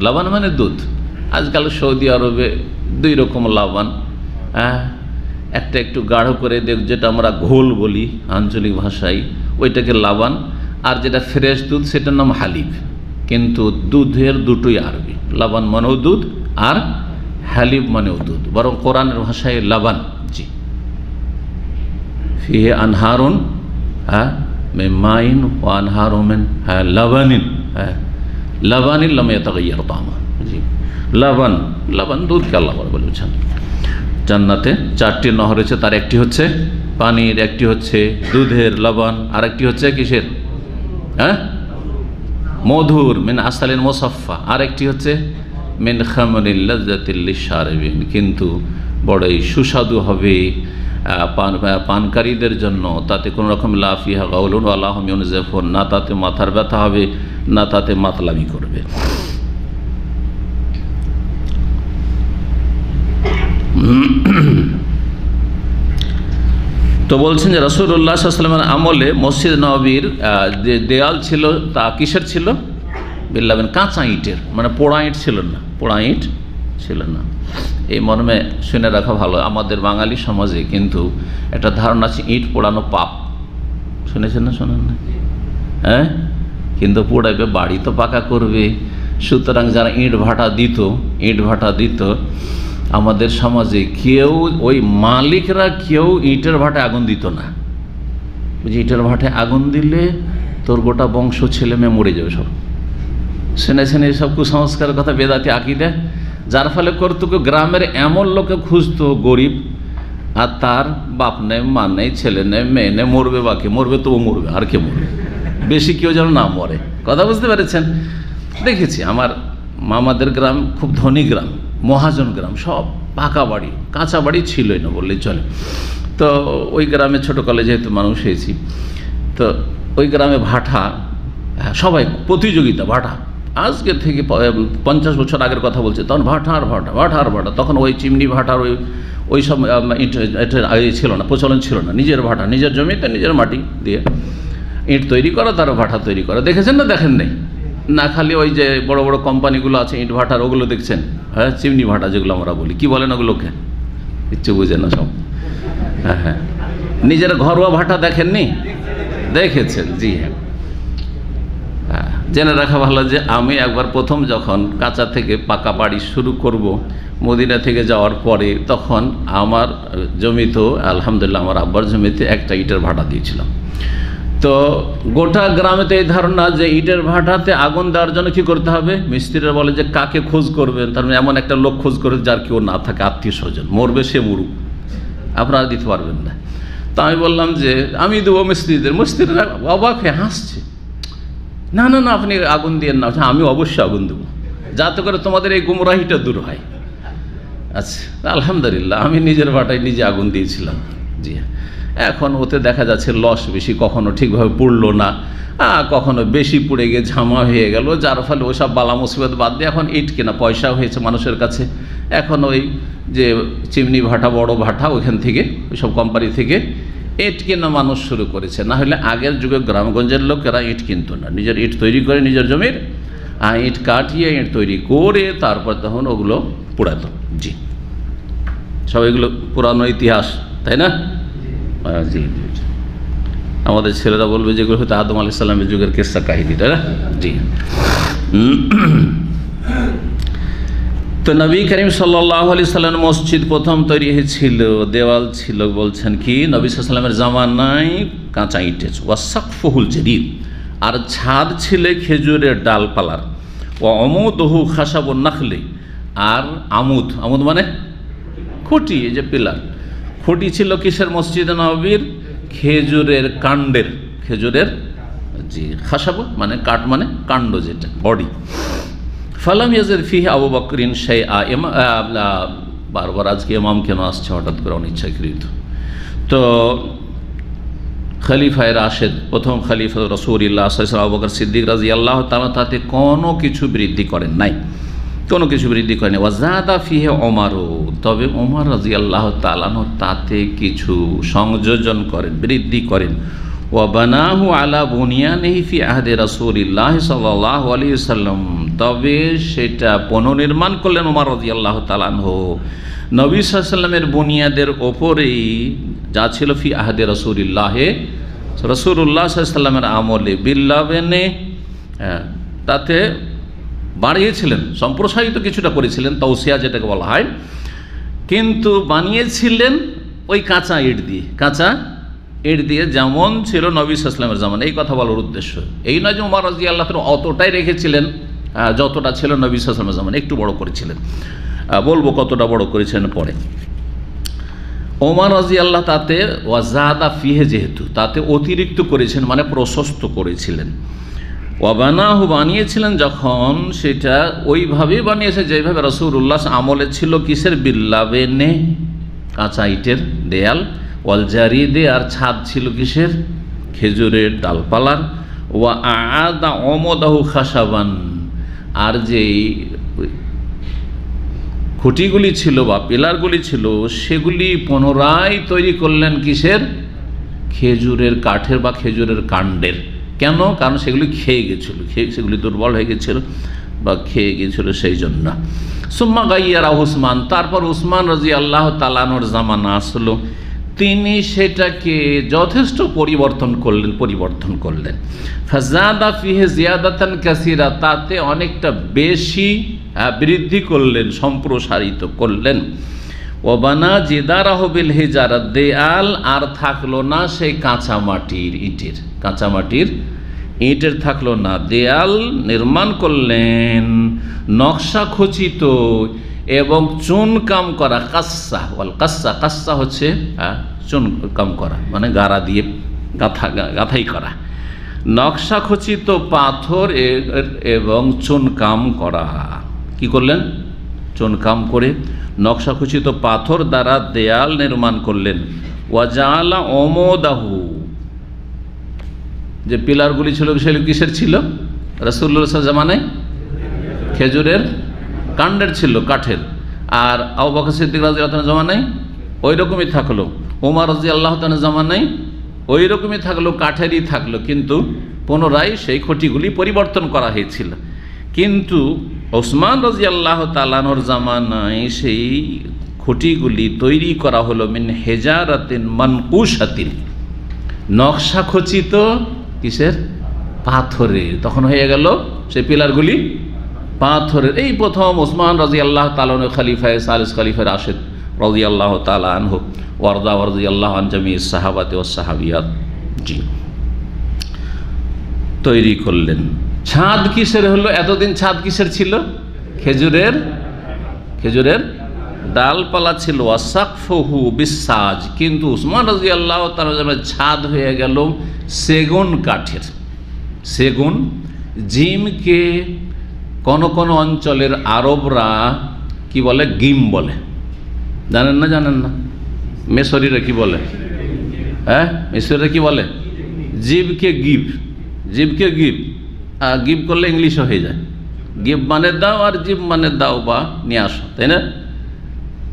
লাবান মানে দুধ। আজকাল সৌদি আরবে 2 রকম লাবান, একটা একটু গাঢ় করে যেটা আমরা ঘোল বলি আঞ্চলিক ভাষায়, ওইটাকে লাবান, আর যেটা ফ্রেশ দুধ সেটার নাম হালিব। কিন্তু দুধের দুটোই আরবি, লাবান মানেও দুধ আর হালিব মানেও দুধ, বরং কোরআনের ভাষায় লাবান। জি, ফিহে আনহারুন মিন মাইন ওয়া আনহারুন মিন লাবানিন, লাবানিন লাম ইয়াতাগায়্যার তা'আমুহু। জি, লাবান দুধকে আল্লাহ বলেছেন। জান্নাতে 4টি নহর রয়েছে, তার একটি হচ্ছে পানির, একটি হচ্ছে দুধের লবণ, আর একটি হচ্ছে কিসের, হ্যাঁ, মধুর, মিন আসালিন মুসাফফা, আর একটি হচ্ছে মিন খামরিল লাযযাতিল লিশারিবিন, কিন্তু বড়ই সুস্বাদু হবে পানকারীদের জন্য, তাতে কোনো রকম লা ফিহা গাউলুন ওয়া লা হুম ইউনজাফুন, না তাতে মাথার ব্যথা হবে, না তাতে মাতলামি করবে। তো বলছেন যে রাসূলুল্লাহ সাল্লাল্লাহু আলাইহি ওয়াসাল্লামের আমলে মসজিদ নববীর যে দেয়াল ছিল তা কিসের ছিল, বিল্লাবেন কাঁচা ইটের, মানে পোড়া ইট ছিল না, পোড়া ইট ছিল না। এই মর্মে শুনে রাখা ভালো, আমাদের বাঙালি সমাজে কিন্তু একটা ধারণা আছে ইট পোড়ানো পাপ, শুনেছেন না, শোনেন না? হ্যাঁ, কিন্তু পোড়াবে, বাড়ি তো পাকা করবে। সুতরাং যারা ইট ভাটা দিত আমাদের সমাজে কেউ, ওই মালিকরা কেউ ইটের ভাটায় আগুন দিত না। বুঝি, ইটের ভাটায় আগুন দিলে তোর গোটা বংশ ছেলে মেয়ে মরে যাবে সব। শুনেছেন এইসব কুসংস্কারের কথা, বেদাতি আকিদা, যার ফলে করতো গ্রামের এমন লোকে খুঁজতো গরিব, আর তার বাপ নেই, মা নেই, ছেলে নেই, মেয়ে নেই, মরবে, বাকি মরবে, তবু মরবে, আর কে মরবে, বেশি কেউ যেন না মরে। কথা বুঝতে পেরেছেন? দেখেছি আমার মামাদের গ্রাম খুব ধনী গ্রাম, মহাজন গ্রাম, সব পাকা বাড়ি, কাঁচা বাড়ি ছিলই না বললেই চলে। তো ওই গ্রামে ছোটোকালে যেহেতু মানুষ হয়েছি, তো ওই গ্রামে ভাটা, সবাই প্রতিযোগিতা, ভাটা আজকে থেকে 50 বছর আগের কথা বলছে, তখন ভাটার ভাটা, তখন ওই চিমনি ভাটার ওই সব ইট ছিল না, প্রচলন ছিল না। নিজের ভাটা, নিজের জমিতে নিজের মাটি দিয়ে ইট তৈরি করা, তার ভাটা তৈরি করা। দেখেছেন না? দেখেন নেই না? খালি ওই যে বড় বড় কোম্পানিগুলো আছে ইট ভাটার, ওগুলো দেখছেন, হ্যাঁ, চিমনি ভাটা যেগুলো আমরা বলি, কি বলেন ওগুলোকে, কিচ্ছু বুঝে না সব। হ্যাঁ হ্যাঁ, নিজের ঘরোয়া ভাটা দেখেননি? দেখেছেন? জি হ্যাঁ। জেনে রাখা ভালো যে আমি একবার প্রথম যখন কাঁচা থেকে পাকা বাড়ি শুরু করব মদিনা থেকে যাওয়ার পরে, তখন আমার জমিতেও আলহামদুলিল্লাহ আমার আব্বার জমিতে একটা ইটের ভাটা দিয়েছিলাম। তো গোটা গ্রামেতে এই ধারণা যে ইটের ভাটাতে আগুন দেওয়ার জন্য কী করতে হবে, মিস্ত্রিরা বলে যে কাকে খোঁজ করবেন, তার মানে এমন একটা লোক খোঁজ করে যার কেউ না থাকে, আত্মীয় স্বজন, মরবে সে মরুক, আপনারা দিতে পারবেন না। তা আমি বললাম যে আমি দেবো মিস্ত্রিদের। মিস্ত্রিরা অবাক হয়ে হাসছে, না না না, আপনি আগুন দিয়ে না, আমি অবশ্যই আগুন দেবো, যাতে করে তোমাদের এই গুমরাহিটা দূর হয়। আচ্ছা, আলহামদুলিল্লাহ আমি নিজের ভাটায় নিজে আগুন দিয়েছিলাম। জি, এখন ওতে দেখা যাচ্ছে লস বেশি, কখনো ঠিকভাবে পুড়লো না, কখনো বেশি পুড়ে গিয়ে ঝামা হয়ে গেল, যার ফলে ওইসব বালা মুসিবত বাদ দিয়ে এখন ইট কেনা পয়সা হয়েছে মানুষের কাছে। এখন ওই যে চিমনি ভাটা, বড় ভাটা, ওইখান থেকে, ওইসব কোম্পানি থেকে ইট কেনা মানুষ শুরু করেছে। না হলে আগের যুগে গ্রামগঞ্জের লোকেরা ইট কিনতো না, নিজের ইট তৈরি করে নিজের জমির, ইট কাটিয়ে ইট তৈরি করে তারপর তখন ওগুলো পোড়াতো। জি, সব এগুলো পুরানো ইতিহাস, তাই না? জি জি, আমাদের ছেলেরা বলবে যেগুলো হয়তো আদম আলাইহিস সালামের যুগের কিস্সা কাহিনী, তাই না? জি। তো নবী করিম সাল্লাল্লাহু আলাইহি সাল্লাম মসজিদ প্রথম তৈরি হয়েছিল, দেওয়াল ছিল বলছেন কি নবী সাল্লাল্লাহু আলাইহি সাল্লামের জামানায় কাঁচা ইটের, ওয়াসাকফুল জাদীদ, আর ছাদ ছিল খেজুরের ডালপালার, ও আমুদহু খাসাবুন নাখলি, আর আমুদ, আমুদ মানে খুঁটি, এই যে পিলার, খুঁটি ছিল কিসের, মসজিদে নববীর খেজুরের কাণ্ডের, খেজুরের, জি, খাসাবু মানে কাঠ, মানে কাণ্ড, যেটা বডি। ফালাম ইয়াজিদ ফিহি আবু বকরিন শাইআ, বারবার আজকে ইমাম কেন আসছে হঠাৎ করে অনিচ্ছাকৃত। তো খলিফায়ে রাশেদ, প্রথম খলিফা রাসূলুল্লাহ সাল্লাল্লাহু আলাইহি ওয়াসাল্লাম আবু বকর সিদ্দিক রাদিয়াল্লাহু তাআলা, তাতে কোনো কিছু বৃদ্ধি করেন নাই, কোনো কিছু বৃদ্ধি করেনি। ওয়াজাদা ফিহি ওমরও, তবে ওমর রাদিয়াল্লাহু তাআলা তাতে কিছু সংযোজন করেন, বৃদ্ধি করেন। ওয়া বানাহু আলা বুনিয়ানিহি ফি আহদি রাসূলিল্লাহ সাল্লাল্লাহু আলাইহি ওয়াসাল্লাম, তবে সেটা পুনর্নির্মাণ করলেন ওমর রাদিয়াল্লাহু তাআলা আনহু নবী সাল্লাল্লাহু আলাইহি ওয়াসাল্লামের বুনিয়াদের ওপরেই, যা ছিল ফি আহদি রাসূলিল্লাহ, রাসূলুল্লাহ সাল্লাল্লাহু আলাইহি ওয়াসাল্লামের আমলে, বিল্লাবেনে, তাতে বাড়িয়েছিলেন, সম্প্রসারিত কিছুটা করেছিলেন, তাওসিয়া যেটাকে বলা হয়, কিন্তু বানিয়েছিলেন ওই কাঁচা ইট দিয়ে, কাঁচা ইট দিয়ে, যেমন ছিল নবী সাল্লাল্লাহু আলাইহি ওয়াসাল্লামের জামানায়। এই কথা বলার উদ্দেশ্য এই নয় যে ওমর রাদিয়াল্লাহু তাআলা অতটাই রেখেছিলেন যতটা ছিল নবী সাল্লাল্লাহু আলাইহি ওয়াসাল্লামের জামানায়, একটু বড় করেছিলেন। বলবো কতটা বড় করেছেন পরে। ওমর রাদিয়াল্লাহু তাতে ওয়াজাদা ফিহে, যেহেতু তাতে অতিরিক্ত করেছেন মানে প্রশস্ত করেছিলেন। ওয়াবানাহু বানিয়েছিলেন যখন, সেটা ওইভাবে বানিয়েছে যেভাবে রাসূলুল্লাহ আমলে ছিল, কিসের? বিল্লাবেনে, কাঁচা ইটের দেয়াল, ওয়াল জারিদে, আর ছাদ ছিল কিসের? খেজুরের ডালপালার। ওয়া আদা অমদাহু খাসাবান, আর যেই খুঁটিগুলি ছিল বা পিলারগুলি ছিল সেগুলি পুনরায় তৈরি করলেন কিসের? খেজুরের কাঠের বা খেজুরের কাণ্ডের। কেন? কারণ সেগুলি খেয়ে গেছিল, সেগুলি দুর্বল হয়ে গেছিল বা খেয়ে গিয়েছিল, সেই জন্য। সুম্মা গাইয়ারা উসমান, তারপর উসমান রাদিয়াল্লাহু তাআলা আনহুর জামানা আসলো, তিনি সেটাকে যথেষ্ট পরিবর্তন করলেন। ফাজাদা ফিহে জিয়াদাতান কাসীরা, তাতে অনেকটা বেশি বৃদ্ধি করলেন, সম্প্রসারিত করলেন। ওয়াবানা জিদারাহু বিল হিজারা, দেয়াল আর থাকলো না সেই কাঁচামাটির ইটের থাকলো না, দেয়াল নির্মাণ করলেন নকশা খচিত এবং চুনকাম করা। কাস্সা হচ্ছে চুনকাম করা, মানে গাড়া দিয়ে গাঁথাই করা। নকশা খচিত পাথর এবং চুনকাম করা। কি করলেন? চুনকাম করে নকশা খচিত পাথর দ্বারা দেয়াল নির্মাণ করলেন। ওয়াজালা অমদাহু, যে পিলারগুলি ছিল সেগুলি কিসের ছিল? রাসূলুল্লাহ জামানায় খেজুরের কাণ্ডের ছিল, কাঠের। আর আবু বকর সিদ্দিক রাদিয়াল্লাহু তাআলা জামানায় ওই রকমই থাকলো, ওমর রাদিয়াল্লাহু তাআলা জামানায় ওই রকমই থাকলো, কাঠেরই থাকলো, কিন্তু পুনরায় সেই খুঁটিগুলি পরিবর্তন করা হয়েছিল। কিন্তু ওসমান রাদিয়াল্লাহু তাআলা আনহুর জামানায় সেই খুঁটিগুলি তৈরি করা হলো মিন হেজারাতিন মানকুশাতিন, নকশা খচিত কিসের? পাথরের। তখন হয়ে গেল সেই পিলারগুলি পাথরের। এই প্রথম ওসমান রাদিয়াল্লাহু তাআলা আনহু খলিফায়ে সালিস, খলিফা রাশিদ রাদিয়াল্লাহু তাআলা আনহু ওয়ারদা রাদিয়াল্লাহু আন জামিইস সাহাবাতে ওয়াস সাহাবিয়াত, জি, তৈরি করলেন। ছাদ কিসের হলো? এতদিন ছাদ কিসের ছিল? খেজুরের ডালপালা ছিল। ওয়াসাকফুহু বিসাজ, কিন্তু উসমান রাদিয়াল্লাহু তাআলা ছাদ হয়ে গেল সেগুন কাঠের। সেগুন, জিমকে কোন কোন অঞ্চলের আরবরা কি বলে? গিম বলে। জানেন না? মেসরিরা কি বলে? হ্যাঁ, মেসরিরা কি বলে? জিবকে গিব গিভ করলে ইংলিশও হয়ে যায়। গিভ মানে দাও, আর জিব মানে দাও বা নিয়ে আসো, তাই না?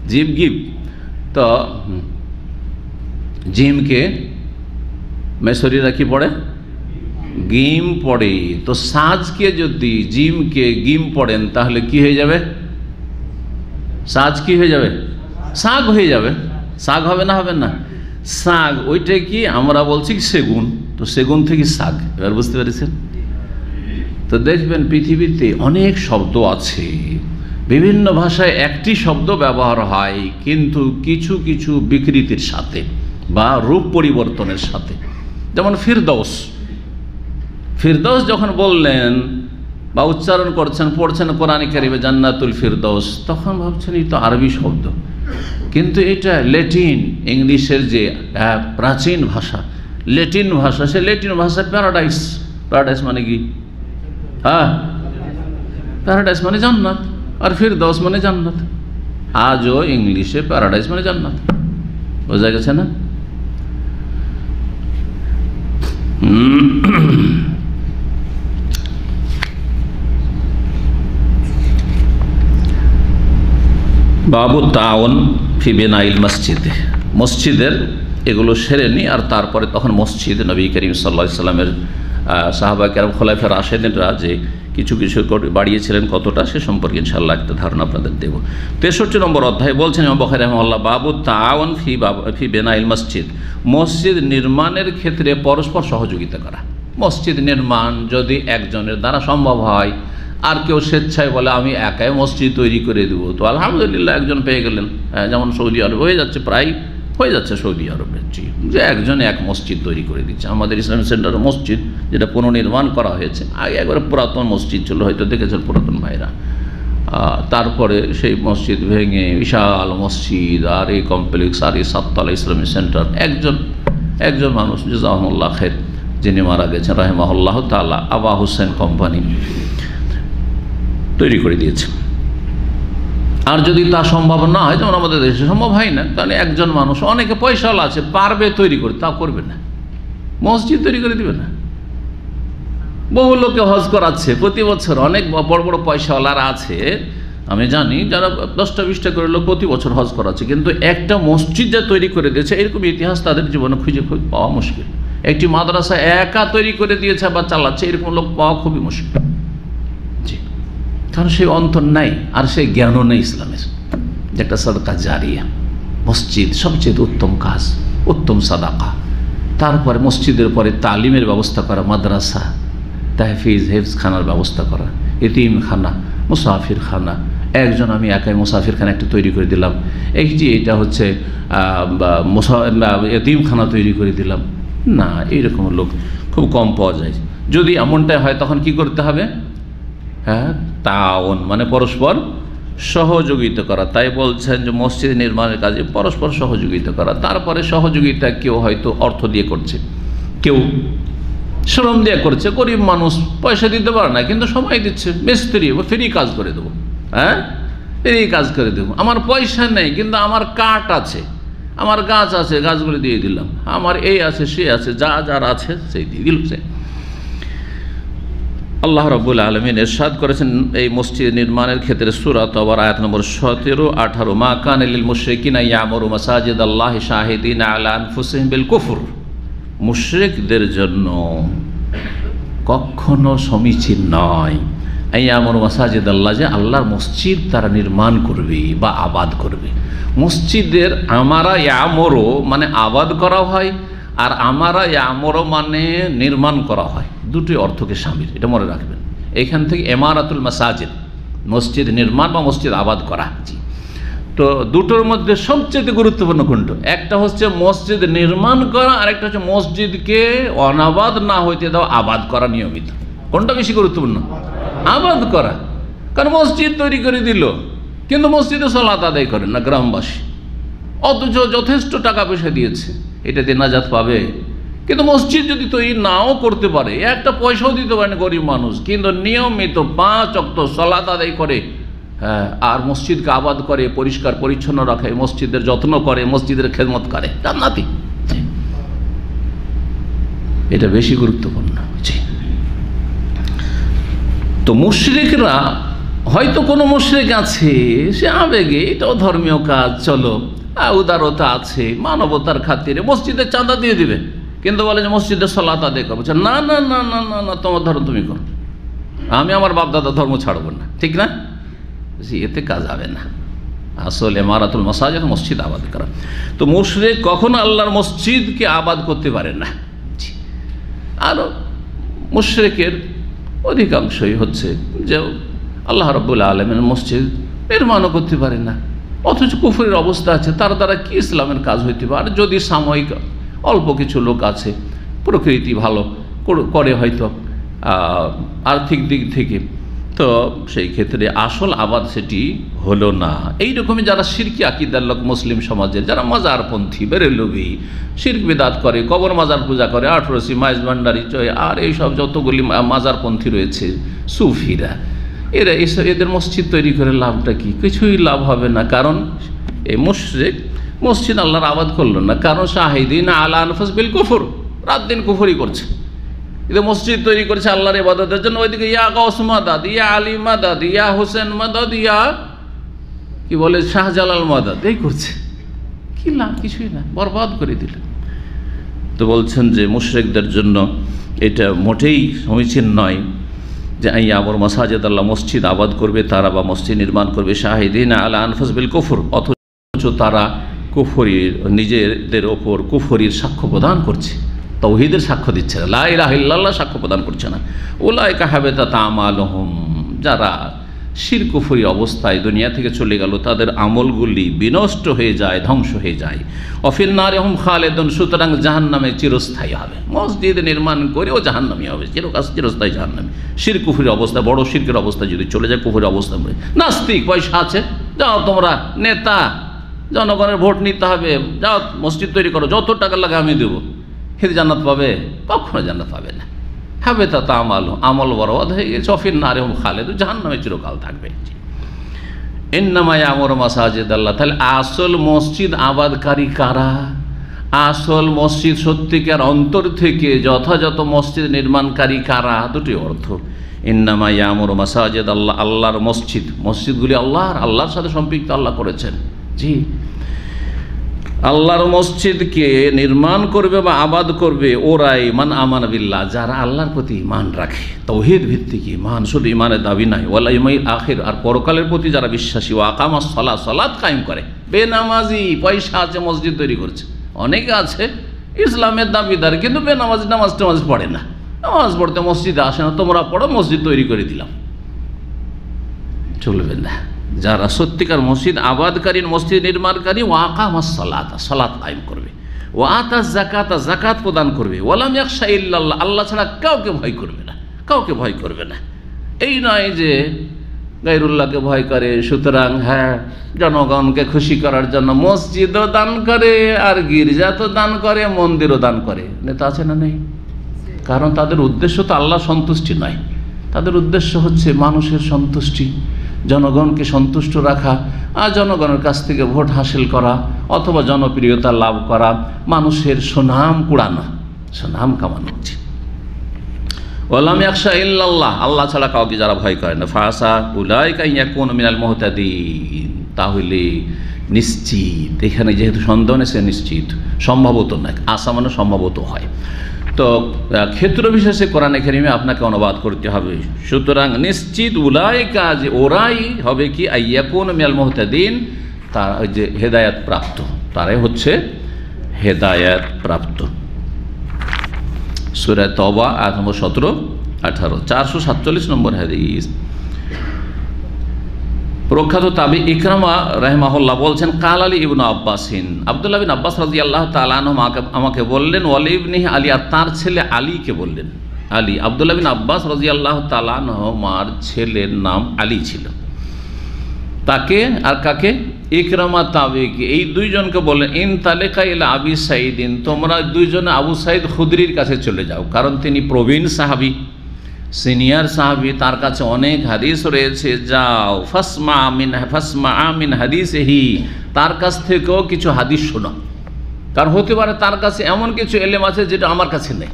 জিব গিভ। তো জিমকে মেসরিরা কি পড়ে? গিম পড়ে। তো সাজকে যদি জিমকে গিম পড়েন তাহলে কি হয়ে যাবে? সাজ কি হয়ে যাবে? শাক হয়ে যাবে। শাক হবে না? শাক, ওইটা কি আমরা বলছি সেগুন, তো সেগুন থেকে শাক। এবার বুঝতে পেরেছেন? তো দেখবেন পৃথিবীতে অনেক শব্দ আছে, বিভিন্ন ভাষায় একটি শব্দ ব্যবহার হয়, কিন্তু কিছু কিছু বিকৃতির সাথে বা রূপ পরিবর্তনের সাথে। যেমন ফিরদৌস যখন বললেন বা উচ্চারণ করছেন, পড়ছেন কোরআনে কারিমে জান্নাতুল ফিরদৌস, তখন ভাবছেন এই তো আরবি শব্দ, কিন্তু এটা ল্যাটিন, ইংলিশের যে প্রাচীন ভাষা, ল্যাটিন ভাষা, সে ল্যাটিন ভাষা প্যারাডাইস মানে কি? প্যারাডাইস মানে জান্নাত, আর ফিরদৌস মানে জান্নাত। আজও ইংলিশে প্যারাডাইস মানে জান্নাত। বোঝা গেছে না? বাবু তাউন ফি বিনাইল মসজিদে, মসজিদের এগুলো সেরে নি, আর তারপরে তখন মসজিদ নবী করিম সাল্লাল্লাহু আলাইহি সাল্লামের সাহাবা কেরাম খোলাফা রাশেদিনরা যে কিছু বাড়িয়েছিলেন, কতটা সে সম্পর্কে ইনশাআল্লাহ একটা ধারণা আপনাদের দেব। 63 নম্বর অধ্যায় বলছেন ইমাম বুখারী রাহিমাহুল্লাহ, বাবু তাআওয়ান ফি বিনাইল মসজিদ, মসজিদ নির্মাণের ক্ষেত্রে পরস্পর সহযোগিতা করা। মসজিদ নির্মাণ যদি একজনের দ্বারা সম্ভব হয়, আর কেউ স্বেচ্ছায় বলে আমি একাই মসজিদ তৈরি করে দেবো, তো আলহামদুলিল্লাহ একজন পেয়ে গেলেন। যেমন সৌদি আরব হয়ে যাচ্ছে, প্রায় হয়ে যাচ্ছে সৌদি আরবে, যে একজন এক মসজিদ তৈরি করে দিচ্ছে। আমাদের ইসলামিক সেন্টার মসজিদ, যেটা পুনর্নির্মাণ করা হয়েছে, আগে একবারে পুরাতন মসজিদ ছিল, হয়তো দেখেছেন পুরাতন ভাইরা, তারপরে সেই মসজিদ ভেঙে বিশাল মসজিদ আর এই কমপ্লেক্স আর এই সাততলা ইসলামী সেন্টার একজন মানুষ জাযাহুল্লাহ খাইর যিনি মারা গেছেন রাহিমাহুল্লাহ তাআলা আবা হুসেন কোম্পানি তৈরি করে দিয়েছে। আর যদি তা সম্ভব না হয়, যেমন আমাদের দেশে সম্ভব হয় না, তাহলে একজন মানুষ, অনেকে পয়সাওয়ালা আছে, পারবে তৈরি করে, তা করবে না, মসজিদ তৈরি করে দিবে না। বহু লোকে হজ করাচ্ছে প্রতি বছর, অনেক বড় বড় পয়সাওয়ালারা আছে আমি জানি, যারা 10টা-20টা করে লোক প্রতি বছর হজ করাচ্ছে, কিন্তু একটা মসজিদ যা তৈরি করে দিয়েছে এরকম ইতিহাস তাদের জীবনে খুঁজে পাওয়া মুশকিল। একটি মাদ্রাসা একা তৈরি করে দিয়েছে বা চালাচ্ছে, এরকম লোক পাওয়া খুবই মুশকিল। জি, কারণ সেই অন্তর নাই আর সেই জ্ঞানও নেই ইসলামের, যে একটা সাদকা জারিয়া। মসজিদ সবচেয়ে উত্তম কাজ, উত্তম সাদাকা। তারপরে মসজিদের পরে তালিমের ব্যবস্থা করা, মাদ্রাসা, তাহফিজ হেফজখানার ব্যবস্থা করা, এতিমখানা, মুসাফির খানা। একজন আমি একাই মুসাফির খানা একটা তৈরি করে দিলাম, এটা হচ্ছে এতিমখানা তৈরি করে দিলাম না, এইরকম লোক খুব কম পাওয়া যায়। যদি এমনটাই হয় তখন কি করতে হবে? হ্যাঁ, তাওন মানে পরস্পর সহযোগিতা করা। তাই বলছেন যে মসজিদ নির্মাণের কাজে পরস্পর সহযোগিতা করা। তারপরে সহযোগিতা কেউ হয়তো অর্থ দিয়ে করছে, কেউ শ্রম দিয়ে করছে, গরিব মানুষ পয়সা দিতে পারে না কিন্তু সময় দিচ্ছে, মিস্ত্রি ফ্রি কাজ করে দেবো, হ্যাঁ ফ্রি কাজ করে দেবো, আমার পয়সা নেই কিন্তু আমার কাঠ আছে, আমার গাছ আছে, গাছগুলো দিয়ে দিলাম, আমার এই আছে সে আছে, যার আছে সেই দিয়ে দিল। আল্লাহ রাব্বুল আলামিন ইরশাদ করেছেন এই মসজিদ নির্মাণের ক্ষেত্রে সূরা তাওবার আয়াত নম্বর 17-18, মা কানা লিল মুশরিকিনা ইয়ামুরু মাসাজিদাল্লাহি শাহিদিনা আলা আনফুসিহিম বিল কুফর। মুশরিকদের জন্য কখনো সমীচীন নয় ইয়ামুরু মাসাজিদাল্লাহ, যে আল্লাহর মসজিদ তারা নির্মাণ করবে বা আবাদ করবে। মসজিদের আমারা ইয়ামুরু মানে আবাদ করা হয়, আর আমারা ইয়ামুরু মানে নির্মাণ করা হয়, দুটি অর্থকে শামিল, এটা মনে রাখবেন। এখান থেকে ইমারাতুল মাসাজিদ, মসজিদ নির্মাণ বা মসজিদ আবাদ করা। জি, তো দুটোর মধ্যে সবচেয়ে গুরুত্বপূর্ণ কোনটা? একটা হচ্ছে মসজিদ নির্মাণ করা, আর একটা হচ্ছে মসজিদকে অনাবাদ না হইতে দেওয়া, আবাদ করা নিয়মিত। কোনটা বেশি গুরুত্বপূর্ণ? আবাদ করা। কারণ মসজিদ তৈরি করে দিল কিন্তু মসজিদে সালাত আদায় করেন না গ্রামবাসী, অথচ যথেষ্ট টাকা পয়সা দিয়েছে, এটা দিয়ে নাজাত পাবে। কিন্তু মসজিদ যদি তৈরি নাও করতে পারে, একটা পয়সাও দিতে পারে না গরিব মানুষ, কিন্তু নিয়মিত 5 ওয়াক্ত সালাত আদায় করে, হ্যাঁ, আর মসজিদকে আবাদ করে, পরিষ্কার পরিচ্ছন্ন রাখে, মসজিদের যত্ন করে, মসজিদের খেদমত করে, জান্নাতি। এটা বেশি গুরুত্বপূর্ণ। জি, তো মুশরিকরা হয়তো কোনো মুশরিক আছে, সে আবেগে, এটাও ধর্মীয় কাজ, চলো উদারতা আছে, মানবতার খাতিরে মসজিদের চাঁদা দিয়ে দিবে, কিন্তু বলে যে মসজিদের সালাত আদায় করবো। না না না না না না, তোমার ধর্ম তুমি করো, আমি আমার বাপদাদা ধর্ম ছাড়বো না, ঠিক না? এতে কাজ হবে না। আসলে ইমারাতুল মাসাজিদ, মসজিদ আবাদ করা। তো মুশরিক কখনো আল্লাহর মসজিদকে আবাদ করতে পারে না। আর মুশরিকের অধিকাংশই হচ্ছে যে আল্লাহ রাব্বুল আলামিনের মসজিদ নির্মাণও করতে পারে না, অথচ কুফরের অবস্থা আছে, তার দ্বারা কি ইসলামের কাজ হইতে পারে? যদি সাময়িক অল্প কিছু লোক আছে, প্রকৃতি ভালো করে হয়তো আর্থিক দিক থেকে, তো সেই ক্ষেত্রে আসল আবাদ সেটি হলো না। এইরকমই যারা শিরকি আকিদার লোক মুসলিম সমাজের, যারা মাজারপন্থী, বেরেলভি, শিরক বিদাত করে, কবর মাজার পূজা করে, আটরসি, মাইজ ভান্ডারি, আর এইসব যতগুলি মাজারপন্থী রয়েছে, সুফিরা, এদের মসজিদ তৈরি করে লাভটা কি? কিছুই লাভ হবে না। কারণ এই মুশরিক মসজিদ আল্লাহর আবাদ করলো না, কারণ শাহিদিন আলা আনফুস বিল কুফর, রাত দিন কুফরি করছে। কিন্তু মসজিদ তৈরি করেছে আল্লাহর ইবাদতের জন্য, ওইদিকে ইয়া গাউস মাদাদ, ইয়া আলী মাদাদ, ইয়া হোসেন মাদাদ, ইয়া কি বলে শাহজালাল মাদাদ, এই করছে। কি লাভ? কিছুই না, বরবাদ করে দিল। তো বলছেন যে মুশরিকদের জন্য এটা মোটেই সমীচীন নয় যে ইয়ামুর মাসাজিদ আল্লাহ, মসজিদ আবাদ করবে তারা বা মসজিদ নির্মাণ করবে শাহিদিন আলা আনফুস বিল কুফর, অথচ তারা কুফরির, নিজেদের ওপর কুফরির সাক্ষ্য প্রদান করছে, তাওহীদের সাক্ষ্য দিচ্ছে না, লা ইলাহা ইল্লাল্লাহ সাক্ষ্য প্রদান করছে না। উলাইকা হাবিতাত আমালুহুম, যারা শিরক কুফরি অবস্থায় দুনিয়া থেকে চলে গেল, তাদের আমলগুলি বিনষ্ট হয়ে যায়, ধ্বংস হয়ে যায়। অফিল নারিহুম খালেদুন, সুতরাং জাহান্নামে চিরস্থায়ী হবে। মসজিদ নির্মাণ করেও জাহান্নামী হবে, চিরস্থায়ী জাহান্নামী। শিরক কুফরির অবস্থা, বড় শিরকের অবস্থা যদি চলে যায়, কুফরির অবস্থা পড়ে। নাস্তিক, পয়সা আছে, যাও তোমরা নেতা, জনগণের ভোট নিতে হবে, যাও মসজিদ তৈরি করো, যত টাকা লাগে আমি দেবো, হেরে জান্নাত পাবে? কখনো জান্নাত পাবে না। হবে তা আমল বরবাদ হয়ে গেছে। অফিন নারিহুম খালেদুন, জাহান্নামে চিরকাল থাকবে। ইন্নামা ইয়ামুরু মাসাজিদ আল্লাহ, তাহলে আসল মসজিদ আবাদকারী কারা? আসল মসজিদ সত্যিকার অন্তর থেকে যথাযথ মসজিদ নির্মাণকারী কারা? দুটি অর্থ। ইন্নামা ইয়ামুরু মাসাজিদ আল্লাহ, আল্লাহর মসজিদ, মসজিদগুলি আল্লাহর সাথে সম্পৃক্ত আল্লাহ করেছেন। জি, আল্লাহর মসজিদকে নির্মাণ করবে বা আবাদ করবে ওরাই মান আমান বিল্লাহ, যারা আল্লাহর প্রতি ঈমান রাখে, তাওহীদ ভিত্তিক ঈমান, শুধু ঈমানের দাবি নাই, ওয়াল ইয়াউমিল আখির, আর পরকালের প্রতি যারা বিশ্বাসী, ওয়া আকামাস সালাত, সালাত কায়েম করে। বেনামাজি, পয়সা আছে, মসজিদ তৈরি করছে। অনেকে আছে ইসলামের দাবিদার, কিন্তু বেনামাজি, নামাজ পড়ে না, নামাজ পড়তে মসজিদে আসে না, তোমরা পড়ো, মসজিদ তৈরি করে দিলাম, চলবে না। যারা সত্যিকার মসজিদ আবাদকারী, মসজিদ নির্মাণকারী, ও আকামাস সালাত, সালাত কায়েম করবে, ও আতা যাকাত, যাকাত প্রদান করবে, ওয়ালাম ইয়াখশা ইল্লাল্লাহ, আল্লাহ ছাড়া কাউকে ভয় করবে না, কাউকে ভয় করবে না। এই নয় যে গায়রুল্লাহকে ভয় করে, সুতরাং হ্যাঁ জনগণকে খুশি করার জন্য মসজিদও দান করে, আর গির্জা তো দান করে, মন্দিরও দান করে। নেতা আছে না? নেই। কারণ তাদের উদ্দেশ্য তো আল্লাহ সন্তুষ্টি নয়, তাদের উদ্দেশ্য হচ্ছে মানুষের সন্তুষ্টি, জনগণকে সন্তুষ্ট রাখা, আর জনগণের কাছ থেকে ভোট হাসিল করা অথবা জনপ্রিয়তা লাভ করা, মানুষের সুনাম কুড়ানো, সুনাম কামানো হচ্ছে। ওয়ালাম ইয়াখশা ইল্লাল্লাহ, আল্লাহ ছাড়া কাউকে যারা ভয় করে না, ফাসা উলাইকা ইয়াকুনু মিনাল মুহতাদিন, তাহলে নিশ্চিত, এখানে যেহেতু সন্দেহ নেই, সে নিশ্চিত, সম্ভবত নয়, আশা মানে সম্ভবত হয়। তো ক্ষেত্র বিশেষে কোরআনে কারিমে আপনাকে অনুবাদ করতে হবে। সুতরাং নিশ্চিত উলাইকা, যে ওরাই হবে কি, ইয়াকুনু মিনাল মুহতাদিন, তার ওই যে হেদায়েত প্রাপ্ত, তারাই হচ্ছে হেদায়েত প্রাপ্ত। সূরা তওবা আয়াত নম্বর 17-18, 447 নম্বর হাদিস। প্রখ্যাত তাবি ইকরামা রাহিমাহুল্লাহ বলছেন, কাল আলী ইবনে আব্বাসিন, আব্দুল্লাহ বিন আব্বাস রাদিয়াল্লাহু তাআলা আনহু আমাকে বললেন, ওয়ালি ইবনে আলী, আর তার ছেলে আলীকে বললেন। আলী, আব্দুল্লাহ বিন আব্বাস রাদিয়াল্লাহু তাআলা আনহুমার ছেলের নাম আলী ছিল। তাকে আর কাকে? ইকরামা তাবিকে, এই দুইজনকে বললেন, ইন তালেকা ইলা আবি সাইদিন, তোমরা দুইজনে আবু সাইদ খুদরির কাছে চলে যাও, কারণ তিনি প্রবীণ সাহাবী, সিনিয়র সাহাবী, তার কাছে অনেক হাদিস রয়েছে। যাও, ফাসমা আমিন হাদিসেহি, তার কাছ থেকেও কিছু হাদিস শোনো, কারণ হতে পারে তার কাছে এমন কিছু এলেম আছে যেটা আমার কাছে নেই।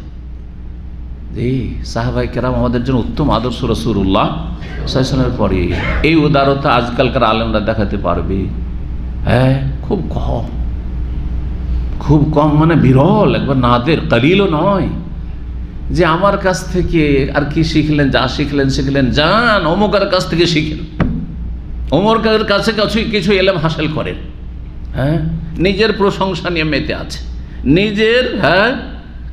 এই সাহাবায়ে কেরাম আমাদের জন্য উত্তম আদর্শ। রাসূলুল্লাহ সাল্লাল্লাহু আলাইহি ওয়াসাল্লামের পরে এই উদারতা আজকালকার আলেমরা দেখাতে পারবে? হ্যাঁ, খুব কম, মানে বিরল, একবার নাদের, কালিলও নয়। যে আমার কাছ থেকে আর কি শিখলেন, যা শিখলেন, যান অমুকের কাছ থেকে শিখেন, অমুকের কাছে কিছু এলেম হাসিল করেন। হ্যাঁ, নিজের প্রশংসা নিয়ে মেতে আছে, নিজের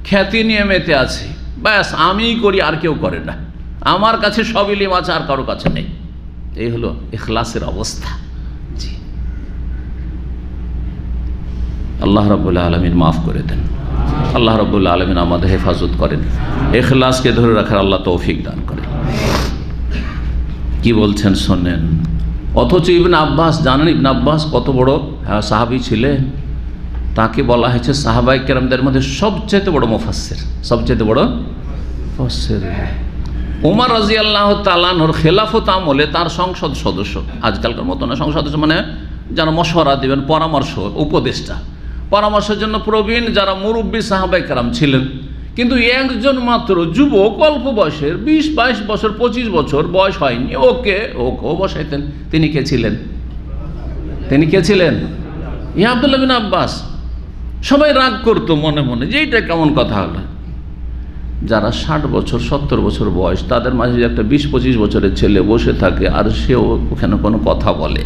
খ্যাতি নিয়ে মেতে আছে, ব্যাস আমি করি, আর কেউ করে না, আমার কাছে সব ইলম আছে, আর কারো কাছে নেই। এই হলো ইখলাসের অবস্থা। জি, আল্লাহ রাব্বুল আলামিন মাফ করে দেন, আল্লাহ রাব্বুল আলামিন আমাদের হেফাজত করেন, ইখলাসকে ধরে রাখার আল্লাহ তৌফিক দান করেন। কি বলছেন শোনেন। অথচ ইবনে আব্বাস, জানেন ইবনে আব্বাস কত বড় সাহাবী ছিলেন? তাকে বলা হয়েছে সাহাবায়ে কেরামদের মধ্যে সবচেয়ে বড় মুফাসসির, সবচেয়ে বড় মুফাসসির। ওমর রাদিয়াল্লাহু তাআলা আনহুর খেলাফত আমলে তার সংসদ সদস্য, আজকালকার মতো না, সংসদ সদস্য মানে যারা মশওয়ারা দিবেন, পরামর্শ, উপদেষ্টা, পরামর্শের জন্য প্রবীণ যারা মুরব্বী সাহাবায়ে কেরাম ছিলেন। কিন্তু একজন মাত্র যুবক, অল্প বয়সের, 20-22 বছর, 25 বছর বয়স হয়নি, ওকেও বসাইতেন। তিনি কে ছিলেন? ইয়া আব্দুল্লাহ বিন আব্বাস। সবাই রাগ করতো মনে মনে যে এইটা কেমন কথা হলো। যারা 60 বছর 70 বছর বয়স, তাদের মাঝে একটা 20-25 বছরের ছেলে বসে থাকে আর সেও ওখানে কোনো কথা বলে,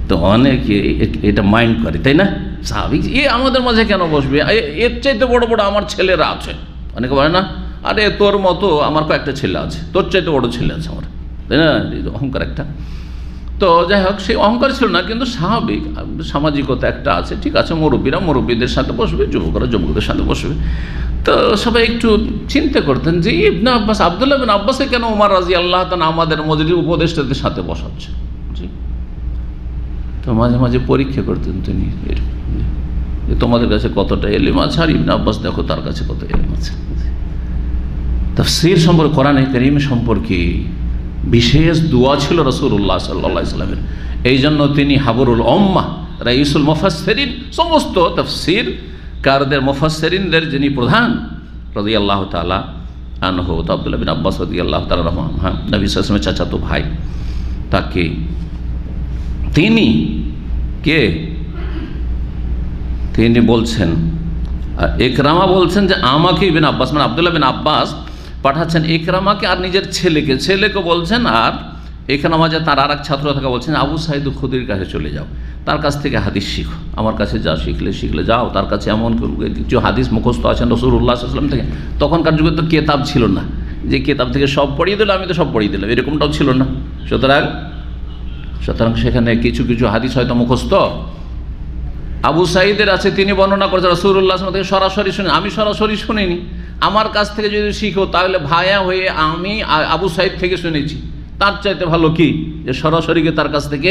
তো অনেকে এটা মাইন্ড করে, তাই না? স্বাভাবিক, আমাদের মাঝে কেন বসবে, এর চাইতে বড় বড় আমার ছেলেরা আছে। অনেকে বলে না, আরে তোর মতো আমার কয়েকটা ছেলে আছে, তোর চাইতে বড় ছেলে আছে আমার, তাই না? অহংকার একটা। তো যাই হোক, সেই অহংকার ছিল না, কিন্তু স্বাভাবিক সামাজিকতা একটা আছে, ঠিক আছে, মুরব্বীরা মুরব্বীদের সাথে বসবে, যুবকরা যুবকদের সাথে বসবে। তো সবাই একটু চিন্তা করতেন যে ইবনে আব্বাস, আব্দুল্লাহ বিন আব্বাসে কেন ওমর রাদিয়াল্লাহু তাআলা আমাদের মজলিসের উপদেষ্টাদের সাথে বসাচ্ছে। তো মাঝে মাঝে পরীক্ষা করতেন তিনি, যে তোমাদের কাছে কতটা ইলম আছে, আর ইবনে আব্বাস দেখো তার কাছে কত ইলম আছে। তাফসীর সম্পর্কে, কোরআন কারীম সম্পর্কে বিশেষ দোয়া ছিল রাসূলুল্লাহ সাল্লাল্লাহু আলাইহি ওয়াসাল্লামের। এই জন্য তিনি হাবরুল উম্মাহ, রাইসুল মুফাসসিরিন, সমস্ত তাফসীর কারদের মুফাসসিরিনদের যিনি প্রধান রাদিয়াল্লাহু তাআলা আনহু, তো আব্দুল্লাহ বিন আব্বাস রাদিয়াল্লাহু তাআলা আনহু, নবী সাল্লাল্লাহু আলাইহি ওয়াসাল্লামের চাচাতো ভাই, তাকে তিনি বলছেন, ইকরামা বলছেন যে আমাকে ইবনে আব্বাস, মানে আব্দুল্লাহ বিন আব্বাস পাঠাচ্ছেন ইকরামাকে আর নিজের ছেলেকে বলছেন, আর ইকরামা যে তার আর এক ছাত্র থাকা বলছেন আবু সাঈদ খুদরির কাছে চলে যাও, তার কাছ থেকে হাদিস শিখো, আমার কাছে যা শিখলে যাও, তার কাছে এমন কিছু হাদিস মুখস্থ আছেন রাসূলুল্লাহ সাল্লাল্লাহু আলাইহি ওয়াসাল্লাম থেকে। তখনকার যুগে তো কেতাব ছিল না, যে কেতাব থেকে সব পড়িয়ে দিল, আমি তো সব পড়িয়ে দিলাম, এরকমটাও ছিল না। সুতরাং সেখানে কিছু কিছু হাদিস হয়তো মুখস্থ আবু সাঈদের আছে, তিনি বর্ণনা করেছেন রাসূলুল্লাহ সাল্লাল্লাহু আলাইহি ওয়াসাল্লাম থেকে সরাসরি শুনে, আমি সরাসরি শুনিনি, আমার কাছ থেকে যদি শিখো তাহলে ভায়া হয়ে আমি আবু সাঈদ থেকে শুনেছি, তার চাইতে ভালো কি যে সরাসরি তার কাছ থেকে।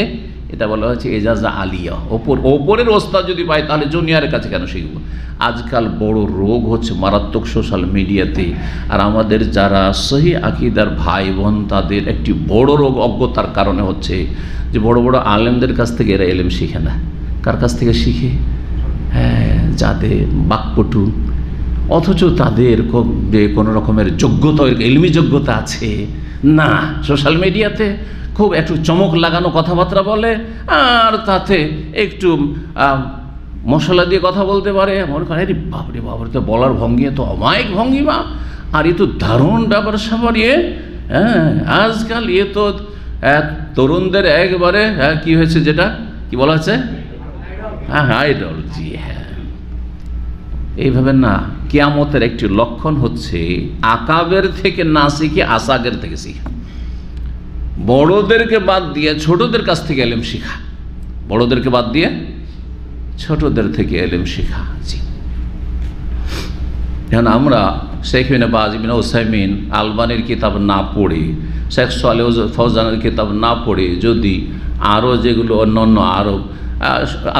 এটা বলা হয়েছে এজাজা আলিয়া, ওপরের ওস্তাদ যদি পাই তাহলে জুনিয়রের কাছে কেন শিখবো। আজকাল বড় রোগ হচ্ছে মারাত্মক সোশ্যাল মিডিয়াতে, আর আমাদের যারা সহি আকীদার ভাই বোন তাদের একটি বড় রোগ অজ্ঞতার কারণে হচ্ছে যে বড় বড় আলেমদের কাছ থেকে এরা এলেম শিখে না। কার কাছ থেকে শিখে? হ্যাঁ, যাদের বাকপটু, অথচ তাদের কোনো রকমের যোগ্যতা, ইলমি যোগ্যতা আছে না, সোশ্যাল মিডিয়াতে খুব একটু চমক লাগানো কথাবার্তা বলে, আর তাতে একটু মশলা দিয়ে কথা বলতে পারে, মনে করে আরে বাপরে বাপরে, তো বলার ভঙ্গি তো অমায়িক ভঙ্গিমা, আর এ তো দারুণ ব্যাপার স্যাপার। হ্যাঁ, আজকাল তো তরুণদের একবারে কি হয়েছে, যেটা কি বলা হচ্ছে, হ্যাঁ আইডল। জি হ্যাঁ, এইভাবে না, কিয়ামতের একটি লক্ষণ হচ্ছে আকাবের থেকে না শিখে আসাগের থেকে শিখা, বড়দেরকে বাদ দিয়ে ছোটদের কাছ থেকে এলেম শিখা, বড়দেরকে বাদ দিয়ে ছোটদের থেকে এলেম শিখা। জি, এখন আমরা শেখ ইবনে বাজ, ইবনে উসাইমিন, আলবানির কিতাব না পড়ে, শেখ সালেহ ফৌজানের কিতাব না পড়ে, যদি আরও যেগুলো অন্য আরও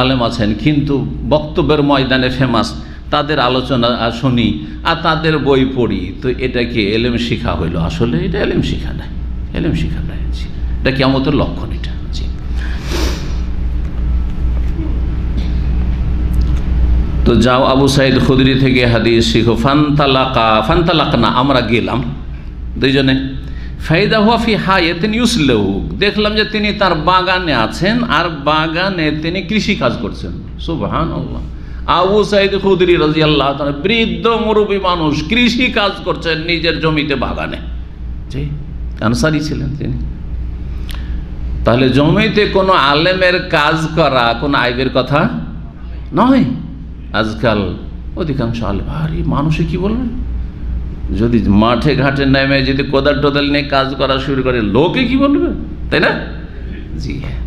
আলেম আছেন কিন্তু বক্তব্যের ময়দানে ফেমাস, তাদের আলোচনা শুনি আর তাদের বই পড়ি, তো এটাকে এলেম শিখা হইল? আসলে এটা এলেম শিখা নাই, এলেম শিখা নাই। এটা কিয়ামতের লক্ষণ এটা। জি, তো যাও আবু সাঈদ খুদরি থেকে হাদিস শিখো। ফান্তালাকনা, আমরা গেলাম দুইজনে। ফাইদা হুয়া ফি হায়াতিন ইউসলিহু, দেখলাম যে তিনি তার বাগানে আছেন, আর বাগানে তিনি কৃষি কাজ করছেন। সুবহানাল্লাহ, আবু সাঈদ খুদরি রাদিয়াল্লাহু তাআলা বৃদ্ধ মুরব্বী মানুষ, কৃষি কাজ করছেন নিজের জমিতে, বাগানে। জি, আনসারী ছিলেন তিনি। তাহলে জমিতে কোনো আলেমের কাজ করা কোনো আইবের কথা নয়। আজকাল অধিকাংশ আলেম, আরে মানুষে কি বলবে, যদি মাঠে ঘাটে নেমে যদি কোদাল টোদাল নিয়ে কাজ করা শুরু করে, লোকে কি বলবে, তাই না? জি হ্যাঁ,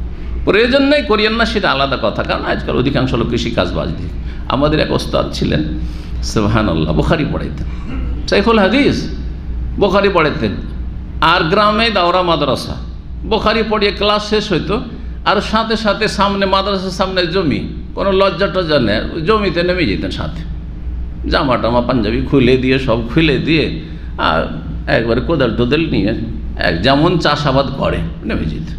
প্রয়োজন নেই, করিয়েন না, সেটা আলাদা কথা, কারণ আজকাল অধিকাংশ লোক কৃষি কাজ বাজ দিয়ে। আমাদের এক ওস্তাদ ছিলেন, সুবহানাল্লাহ, বুখারী পড়াইতেন, শাইখুল হাদিস, বুখারী পড়াইতেন, আর গ্রামে দাওরা মাদ্রাসা, বুখারী পড়িয়ে ক্লাস শেষ হইতো, আর সাথে সাথে সামনে মাদ্রাসার সামনে জমি, কোনো লজ্জা টজ্জা নেই, জমিতে নেমে যেতেন, সাথে জামা টামা পাঞ্জাবি খুলে দিয়ে, সব খুলে দিয়ে, আর একবারে কোদাল টোদাল নিয়ে যেমন চাষাবাদ করে নেমে যেত।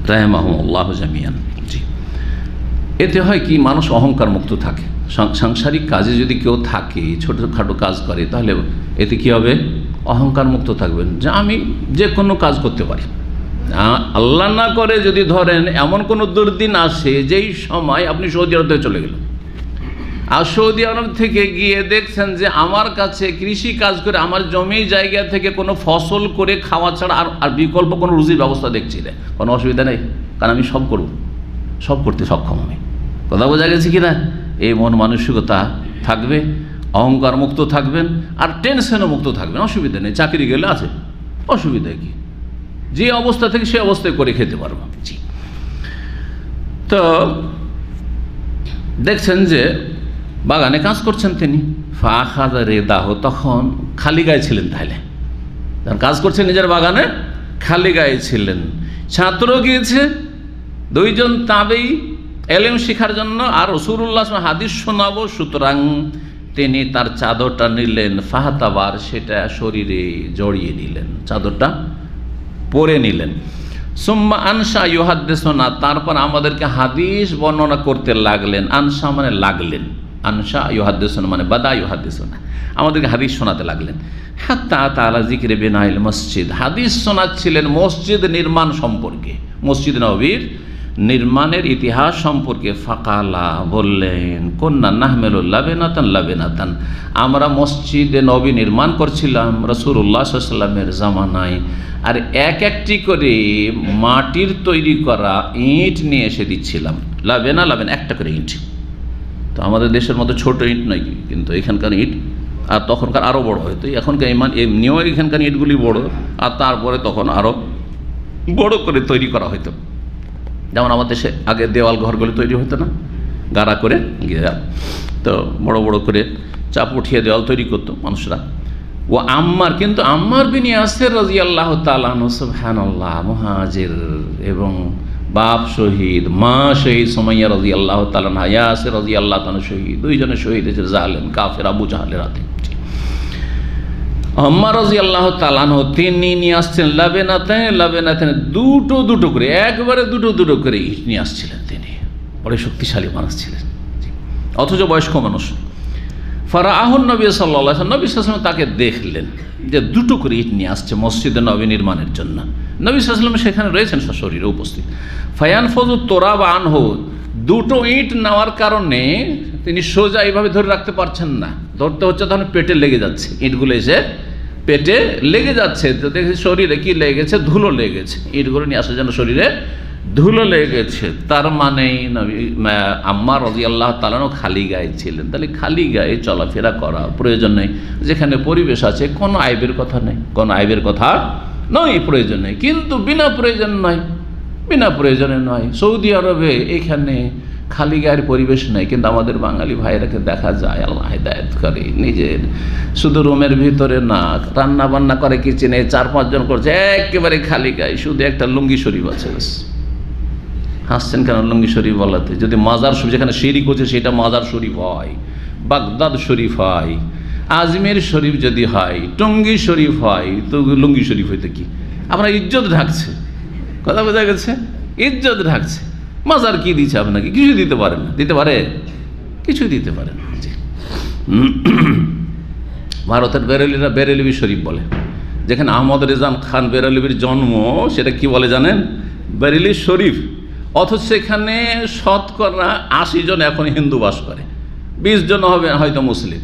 রাহিমাহুমুল্লাহ জামিয়ান। জি, এতে হয় কি, মানুষ অহংকার মুক্ত থাকে। সাংসারিক কাজে যদি কেউ থাকে, ছোটোখাটো কাজ করে, তাহলে এতে কি হবে, অহংকার মুক্ত থাকবেন, যে আমি যে কোনো কাজ করতে পারি। আল্লাহ না করে যদি ধরেন এমন কোনো দুর্দিন আসে যেই সময় আপনি সৌদি আরব থেকে চলে গেলেন, আর সৌদি আরব থেকে গিয়ে দেখছেন যে আমার কাছে কৃষি কাজ করে আমার জমি জায়গা থেকে কোনো ফসল করে খাওয়া ছাড়া আর বিকল্প কোনো রুজির ব্যবস্থা দেখছি না, কোনো অসুবিধা নেই, কারণ আমি সব করব, সব করতে সক্ষম আমি। কথা বোঝা গেছে কিনা? এই মন মানসিকতা থাকবে, অহংকার মুক্ত থাকবেন, আর টেনশনও মুক্ত থাকবেন, অসুবিধা নেই। চাকরি গেলে আছে, অসুবিধা কি, যে অবস্থা থেকে সে অবস্থায় করে খেতে পারবো। জি, তো দেখছেন যে বাগানে কাজ করছেন তিনি, ফাখাযা রেদাহ, তখন খালি গায়ে ছিলেন, তাহলে কাজ করছেন নিজের বাগানে, খালি গায়ে ছিলেন। ছাত্র গিয়েছে, দুইজন তাবেই এলেম শিখার জন্য, আর রাসূলুল্লাহ হাদিস শোনাবো, সুতরাং তিনি তার চাদরটা নিলেন, ফাহাতাবার, সেটা শরীরে জড়িয়ে নিলেন, চাদরটা পরে নিলেন। সুম্মা আনসা ইউহাদ্দিসুনা, তারপর আমাদেরকে হাদিস বর্ণনা করতে লাগলেন। আনসা মানে লাগলেন, আনসা ইউহাদ্দিসুনা মানে বাদা ইউহাদ্দিসুনা, আমাদেরকে হাদিস শোনাতে লাগলেন। হাত্তা তাআলা যিকরে বিনাইল মসজিদ, হাদিস শোনাচ্ছিলেন মসজিদ নির্মাণ সম্পর্কে, মসজিদ নববীর নির্মাণের ইতিহাস সম্পর্কে। ফাকালা, বললেন, কুন্না নাহমেলু লাবেনাতান লাবেনাতান, আমরা মসজিদে নবী নির্মাণ করছিলাম রাসূলুল্লাহ সাল্লাল্লাহু আলাইহি ওয়াসাল্লামের জামানায়, আর এক একটি করে মাটির তৈরি করা ইট নিয়ে এসে দিচ্ছিলাম। লাবেনা, লাবেনা একটা করে ইট। তো আমাদের দেশের মতো ছোট ইট নয় কিন্তু এখানকার ইট, আর তখনকার আরও বড় হয়তো, এখনকার এমনিও এখানকার ইটগুলি বড়, আর তারপরে তখন আরও বড় করে তৈরি করা হতো। যেমন আমাদের দেশে আগে দেওয়াল ঘরগুলি তৈরি হতো না, গাড়া করে গিয়ে, তো বড় বড় করে চাপ উঠিয়ে দেওয়াল তৈরি করতো মানুষরা। ও আম্মার, কিন্তু আম্মার বিন ইয়াসির রাদিয়াল্লাহু তাআলা আনহু, সুবহানাল্লাহ, মুহাজির এবং বাপ শহীদ, মা শহীদ সুমাইয়া রাদিয়াল্লাহু তাআলা আনহা, ইয়াসির রাদিয়াল্লাহু তাআলা শহীদ, দুইজনে শহীদ হয়েছে জালেম কাফের আবু জাহলের হাতে। আম্মার রাদিয়াল্লাহু তাআলা আনহু তিনি নিয়ে আসছেন লাবেনাতান লাবেনাতান, দুটো দুটো করে, একবারে দুটো দুটো করে ইট নিয়ে আসছিলেন। তিনি বড় শক্তিশালী মানুষ ছিলেন, অথচ বয়স্ক মানুষ। ফারাআহুন নবী সাল্লাল্লাহু আলাইহি ওয়াসাল্লাম, নবী সাল্লাল্লাহু আলাইহি ওয়াসাল্লাম তাকে দেখলেন যে দুটো করে ইট নিয়ে আসছে মসজিদে নবী নির্মাণের জন্য। নবী সাল্লাল্লাহু আলাইহি ওয়াসাল্লাম সেখানে রয়েছেন, শরীরে উপস্থিত। ফায়ানফুযু তুরাব আনহু, দুটো ইট নেওয়ার কারণে তিনি সোজা এইভাবে ধরে রাখতে পারছেন না, ধরতে হচ্ছে, তখন পেটে লেগে যাচ্ছে, ইটগুলো এসে পেটে লেগে যাচ্ছে। তো দেখি শরীরে কি লেগেছে, ধুলো লেগেছে, ইটগুলো নিয়ে আসার জন্য শরীরে ধুলো লেগেছে। তার মানে আম্মার রাদিয়াল্লাহু তাআলা খালি গায়ে ছিলেন। তাহলে খালি গায়ে চলাফেরা করা প্রয়োজন নেই, যেখানে পরিবেশ আছে, কোনো আইবের কথা নেই, কোনো আইবের কথা নয়, প্রয়োজন নেই। কিন্তু বিনা প্রয়োজন নয়, বিনা প্রয়োজনে নয়। সৌদি আরবে এখানে খালি গায়ের পরিবেশ নেই, কিন্তু আমাদের বাঙালি ভাইরাকে দেখা যায়, আল্লাহ হিদায়াত করে, নিজের শুধু রুমের ভিতরে না, রান্না বান্না করে কিচেনে 4-5 জন করছে, একেবারে খালি গায়ে, শুধু একটা লুঙ্গি শরীফ আছে। হাসছেন কেন লুঙ্গি শরীফ বলাতে? যদি মাজার শরীফ, যেখানে শিরিক হচ্ছে সেটা মাজার শরীফ হয়, বাগদাদ শরীফ হয়, আজমের শরীফ যদি হয়, টঙ্গী শরীফ হয়, তো লুঙ্গি শরীফ হইতে কি আপনার ইজ্জত ঢাকছে, কথা বোঝা গেছে, ইজ্জত ঢাকছে। মাজার কি দিচ্ছে আপনাকে? কিছু দিতে পারে না, দিতে পারে? কিছু দিতে পারে না। ভারতের বেরেলিরা বেরেলভি শরীফ বলে, যেখানে আহমদ রেজান খান বেরেলভির জন্ম, সেটা কি বলে জানেন? বেরেলি শরীফ। অথচ সেখানে শতকরা 80 জন এখন হিন্দু বাস করে, 20 জন হবে হয়তো মুসলিম।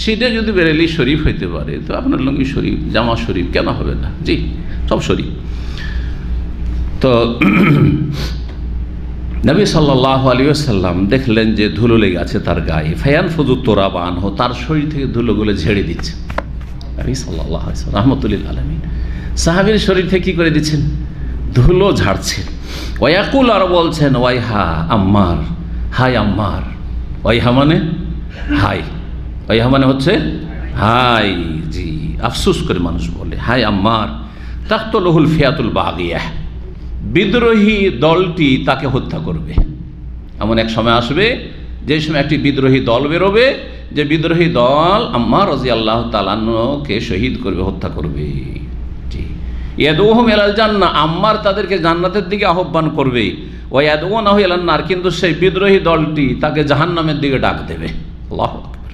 সেটা যদি বেরেলি শরীফ হইতে পারে, তো আপনার লুঙ্গি শরীফ, জামা শরীফ কেন হবে না? জি, সব শরীফ। তো নবী সাল্লাল্লাহু আলাইহি ওয়াসাল্লাম দেখলেন যে ধুলো লেগে আছে তার গায়ে। ফায়ানফুযু তুরাব আনহু, তার শরীর থেকে ধুলোগুলো ঝেড়ে দিচ্ছে নবী সাল্লাল্লাহু আলাইহি ওয়াসাল্লাম রাহমাতুল আলামিন। সাহাবীর শরীর থেকে কি করে দিচ্ছেন? ধুলো ঝাড়ছেন। ওয়াকুল, আর বলছেন, ওয়াইহা আম্মার, হাই আম্মার। ওয়াইহা মানে হাই, ওয়াইহা মানে হচ্ছে হাই। জি, আফসোস করে মানুষ বলে, হাই আম্মার, তাকতুলহুল ফিয়াতুল বাগিয়াহ, বিদ্রোহী দলটি তাকে হত্যা করবে। এমন এক সময় আসবে যে সময় একটি বিদ্রোহী দল বেরোবে, যে বিদ্রোহী দল আম্মার রাদিয়াল্লাহু তাআলা আনহুকে শহীদ করবে, হত্যা করবে। জি, ইয়াদউহুম ইলাল জান্নাহ, আম্মার তাদেরকে জান্নাতের দিকে আহ্বান করবে। ওয়া ইয়াদউনাহু ইলান নার, কিন্তু সেই বিদ্রোহী দলটি তাকে জাহান্নামের দিকে ডাক দেবে। আল্লাহু আকবার।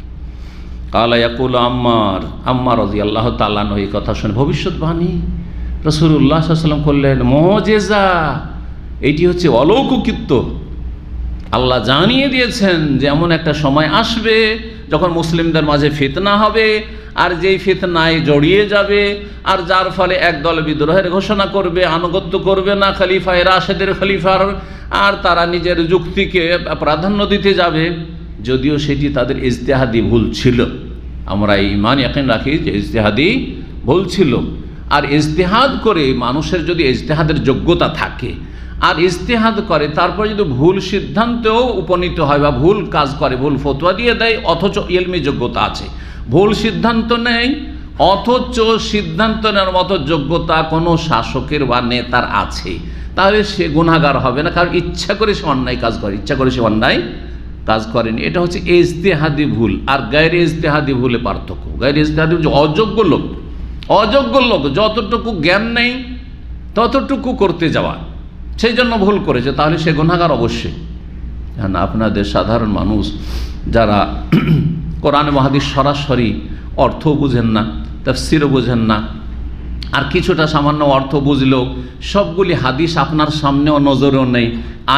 কালা ইয়াকুলু আম্মার, আম্মার রাদিয়াল্লাহু তাআলা আনহু এই কথা শুনে ভবিষ্যৎবাণী রাসূলুল্লাহ সাল্লাল্লাহু আলাইহি ওয়াসাল্লাম করলেন, মুজিজা, এটি হচ্ছে অলৌকিকত্ব। আল্লাহ জানিয়ে দিয়েছেন যে এমন একটা সময় আসবে যখন মুসলিমদের মাঝে ফিতনা হবে, আর যেই ফিতনায় জড়িয়ে যাবে, আর যার ফলে একদল বিদ্রোহের ঘোষণা করবে, আনুগত্য করবে না খলিফায়ে রাশেদের খলিফার, আর তারা নিজের যুক্তিকে প্রাধান্য দিতে যাবে, যদিও সেটি তাদের ইজতিহাদি ভুল ছিল। আমরা ঈমান ইয়াকিন রাখি যে ইজতিহাদি ভুল ছিল। আর ইজতিহাদ করে মানুষের যদি ইজতিহাদের যোগ্যতা থাকে আর ইজতিহাদ করে তারপরে যদি ভুল সিদ্ধান্তেও উপনীত হয় বা ভুল কাজ করে, ভুল ফতোয়া দিয়ে দেয়, অথচ ইলমি যোগ্যতা আছে, ভুল সিদ্ধান্ত নেই অথচ সিদ্ধান্ত নেওয়ার মতো যোগ্যতা কোনো শাসকের বা নেতার আছে, তাহলে সে গুনাহগার হবে না, কারণ ইচ্ছা করে সে অন্যায় কাজ করে, ইচ্ছা করে সে অন্যায় কাজ করেনি। এটা হচ্ছে ইজতিহাদি ভুল আর গায়রে ইজতিহাদি ভুলে পার্থক্য। গায়রে ইজতিহাদি ভুল অযোগ্য লোক, অযোগ্য লোক যতটুকু জ্ঞান নেই ততটুকু করতে যাওয়া, সেই জন্য ভুল করেছে, তাহলে সে গুনাহগার অবশ্যই। না, আপনাদের সাধারণ মানুষ যারা কোরআন ও হাদিস সরাসরি অর্থ বুঝেন না, তাফসিরও বুঝেন না, আর কিছুটা সামান্য অর্থ বুঝলেও সবগুলি হাদিস আপনার সামনেও নজরেও নেই,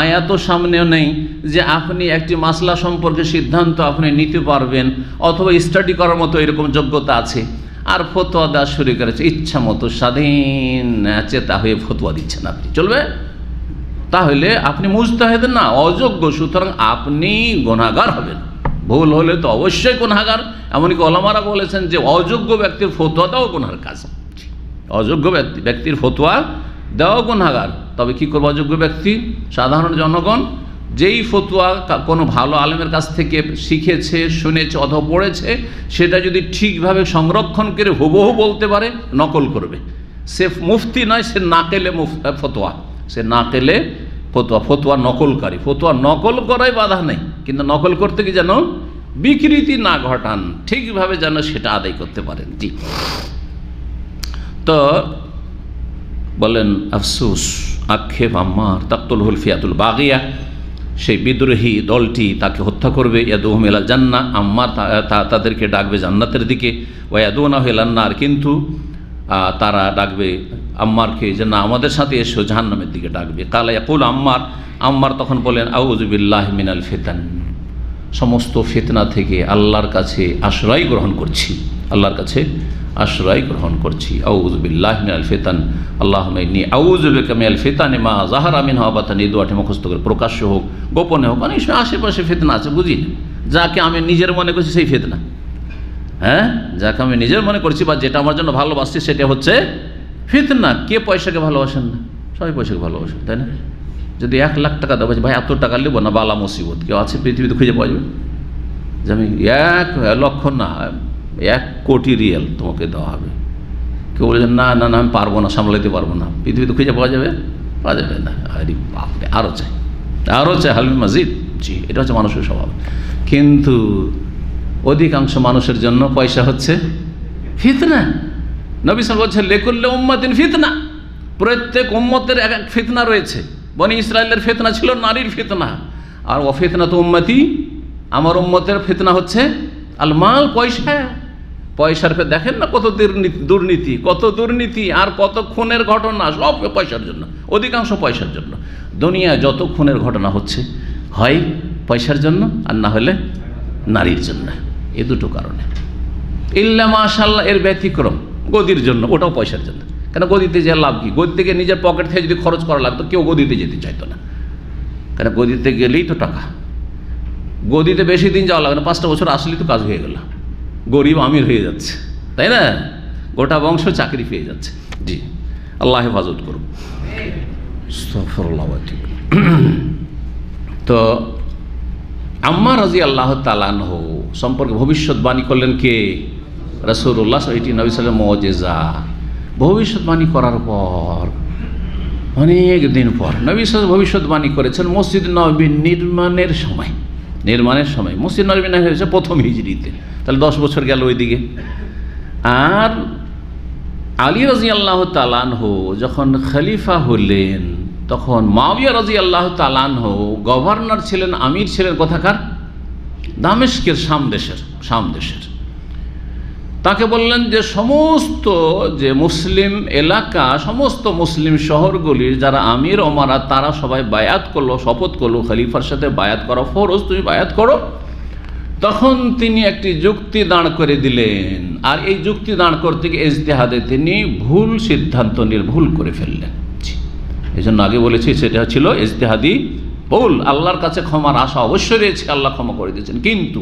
আয়াতও সামনেও নেই যে আপনি একটি মাসলা সম্পর্কে সিদ্ধান্ত আপনি নিতে পারবেন অথবা স্টাডি করার মতো এরকম যোগ্যতা আছে, আর ফতোয়া দেওয়া শুরু করেছে ইচ্ছা মতো স্বাধীন চেতা হয়ে ফতোয়া দিচ্ছেন আপনি, চলবে? তাহলে আপনি মুজতাহিদ না, অযোগ্য, সুতরাং আপনি গুনাহগার হবেন। ভুল হলে তো অবশ্যই গুনাহগার। এমনকি ওলামারা বলেছেন যে অযোগ্য ব্যক্তির ফতোয়া দেওয়া গুনাহের কাজ, অযোগ্য ব্যক্তির ফতোয়া দেওয়া গুনাহগার। তবে কি করবো অযোগ্য ব্যক্তি? সাধারণ জনগণ যেই ফতোয়া কোনো ভালো আলেমের কাছ থেকে শিখেছে, শুনেছে অথবা পড়েছে, সেটা যদি ঠিকভাবে সংরক্ষণ করে হুবহু বলতে পারে, নকল করবে। সে মুফতি নয়, সে নাকেলে ফতোয়া, সে নাকেলে ফতোয়া, ফতোয়া নকলকারী। ফতোয়া নকল করাই বাধা নেই, কিন্তু নকল করতে কি যেন বিকৃতি না ঘটান, ঠিকভাবে যেন সেটা আদায় করতে পারেন। জি, তো বলেন আফসুস, আক্ষেপ, আম্মার তাকতুলহুল ফিয়াতুল বাগিয়া, সেই বিদ্রোহী দলটি তাকে হত্যা করবে। ইয়াদুহুম ইলাল জান্নাহ, আম্মার তাদেরকে ডাকবে জান্নাতের দিকে। ওয়া ইয়াদুনাহু ইলান নার, কিন্তু তারা ডাকবে আম্মারকে যে না আমাদের সাথে এসো, জাহান্নামের দিকে ডাকবে। কালা ইয়াকুল আম্মার, আম্মার তখন বলেন আউযু বিল্লাহি মিনাল ফিতান, সমস্ত ফিতনা থেকে আল্লাহর কাছে আশ্রয় গ্রহণ করছি, আল্লাহর কাছে আশ্রয় গ্রহণ করছি। আউযু বিল্লাহি মিনাল ফিতান, আল্লাহুম্মা ইন্নী আউযু বিকা মিনাল ফিতানি মা যাহারা মিনহা ওয়া বাতান, এই দোয়াটি মুখস্থ করে, প্রকাশ্য হোক গোপনে হোক, অনেক সময় আশেপাশে ফিতনা আছে, বুঝি না, যাকে আমি নিজের মনে করছি সেই ফিতনা, হ্যাঁ, যাকে আমি নিজের মনে করছি বা যেটা আমার জন্য ভালোবাসছি সেটা হচ্ছে ফিতনা। কে পয়সাকে ভালোবাসেন না? সবাই পয়সাকে ভালোবাসেন, তাই না? যদি 1 লাখ টাকা দেবো, ভাই এত টাকা নেবো না, বালা মুসিবত কেউ আছে পৃথিবীতে খুঁজে পাওয়া যাবে যে আমি 1 লক্ষ না 1 কোটি রিয়াল তোমাকে দেওয়া হবে? কেউ বলেছেন না না না আমি পারবো না, সামলাইতে পারবো না, পৃথিবীতে খুঁজে পাওয়া যাবে? পাওয়া যাবে না। আরে বাপরে, আরও চাই, আরও চাই, হালমি মাজিদ। জি, এটা হচ্ছে মানুষের স্বভাব। কিন্তু অধিকাংশ মানুষের জন্য পয়সা হচ্ছে ফিতনা। নবী সাল্লাল্লাহু আলাইহি ওয়াসাল্লাম লিকুল্লি উম্মাতিন ফিতনা, প্রত্যেক উম্মতের এক এক ফিতনা রয়েছে। বনি ইসরায়েলের ফিতনা ছিল নারীর ফিতনা, আর ও ফিতনা তো উম্মতি, আমার উম্মতের ফিতনা হচ্ছে আল মাল, পয়সা। পয়সার দেখেন না কত দুর্নীতি, কত দুর্নীতি আর কত খুনের ঘটনা, সব পয়সার জন্য, অধিকাংশ পয়সার জন্য। দুনিয়ায় যত খুনের ঘটনা হচ্ছে হয় পয়সার জন্য, আর না হলে নারীর জন্য, এই দুটো কারণে। ইল্লা মাশাআল্লাহ, এর ব্যতিক্রম গদির জন্য, ওটাও পয়সার জন্য। কেন গদিতে যে লাভ কি? গদি থেকে নিজের পকেট থেকে যদি খরচ করা লাগতো কেউ গদিতে যেতে চাইতো না, কেন গদিতে গেলেই তো টাকা। গদিতে বেশি দিন যাওয়া লাগে না, 5টা বছর আসলেই তো কাজ হয়ে গেল, গরিব আমির হয়ে যাচ্ছে, তাই না? গোটা বংশ চাকরি পেয়ে যাচ্ছে। জি, আল্লাহ হেফাজত করুন। তো আম্মার রাদিয়াল্লাহু তাআলা আনহু সম্পর্কে ভবিষ্যৎবাণী করলেন কে? রাসূলুল্লাহ। এটি নবী সাল্লাল্লাহু আলাইহি ওয়াসাল্লাম মুজিজা। ভবিষ্যৎবাণী করার পর অনেক দিন পর নবী সাল্লাল্লাহু ভবিষ্যৎবাণী করেছেন মসজিদ নববী নির্মাণের সময়। মসজিদ নববী নির্মাণ হয়েছে প্রথম হিজরিতে, তাহলে 10 বছর গেল ওইদিকে। আর আলী রাদিয়াল্লাহু তাআলা আনহু যখন খলিফা হলেন, তখন মুআবিয়া রাদিয়াল্লাহু তাআলা আনহু গভর্নর ছিলেন, আমির ছিলেন কোথাকার? দামেস্কের, শাম দেশের। তাকে বললেন যে সমস্ত যে মুসলিম এলাকা, সমস্ত মুসলিম শহরগুলির যারা আমির ওমারা, তারা সবাই বায়াত করলো, শপথ করলো খলিফার সাথে বায়াত করা ফরজ, তুমি বায়াত করো। তখন তিনি একটি যুক্তি দাঁড় করে দিলেন, আর এই যুক্তি দাঁড় করতে গিয়ে ইজতিহাদে তিনি ভুল সিদ্ধান্ত ভুল করে ফেললেন। এই জন্য আগে বলেছি সেটা ছিল ইজতিহাদি ভুল। আল্লাহর কাছে ক্ষমার আশা অবশ্যই রয়েছে, আল্লাহ ক্ষমা করে দিয়েছেন, কিন্তু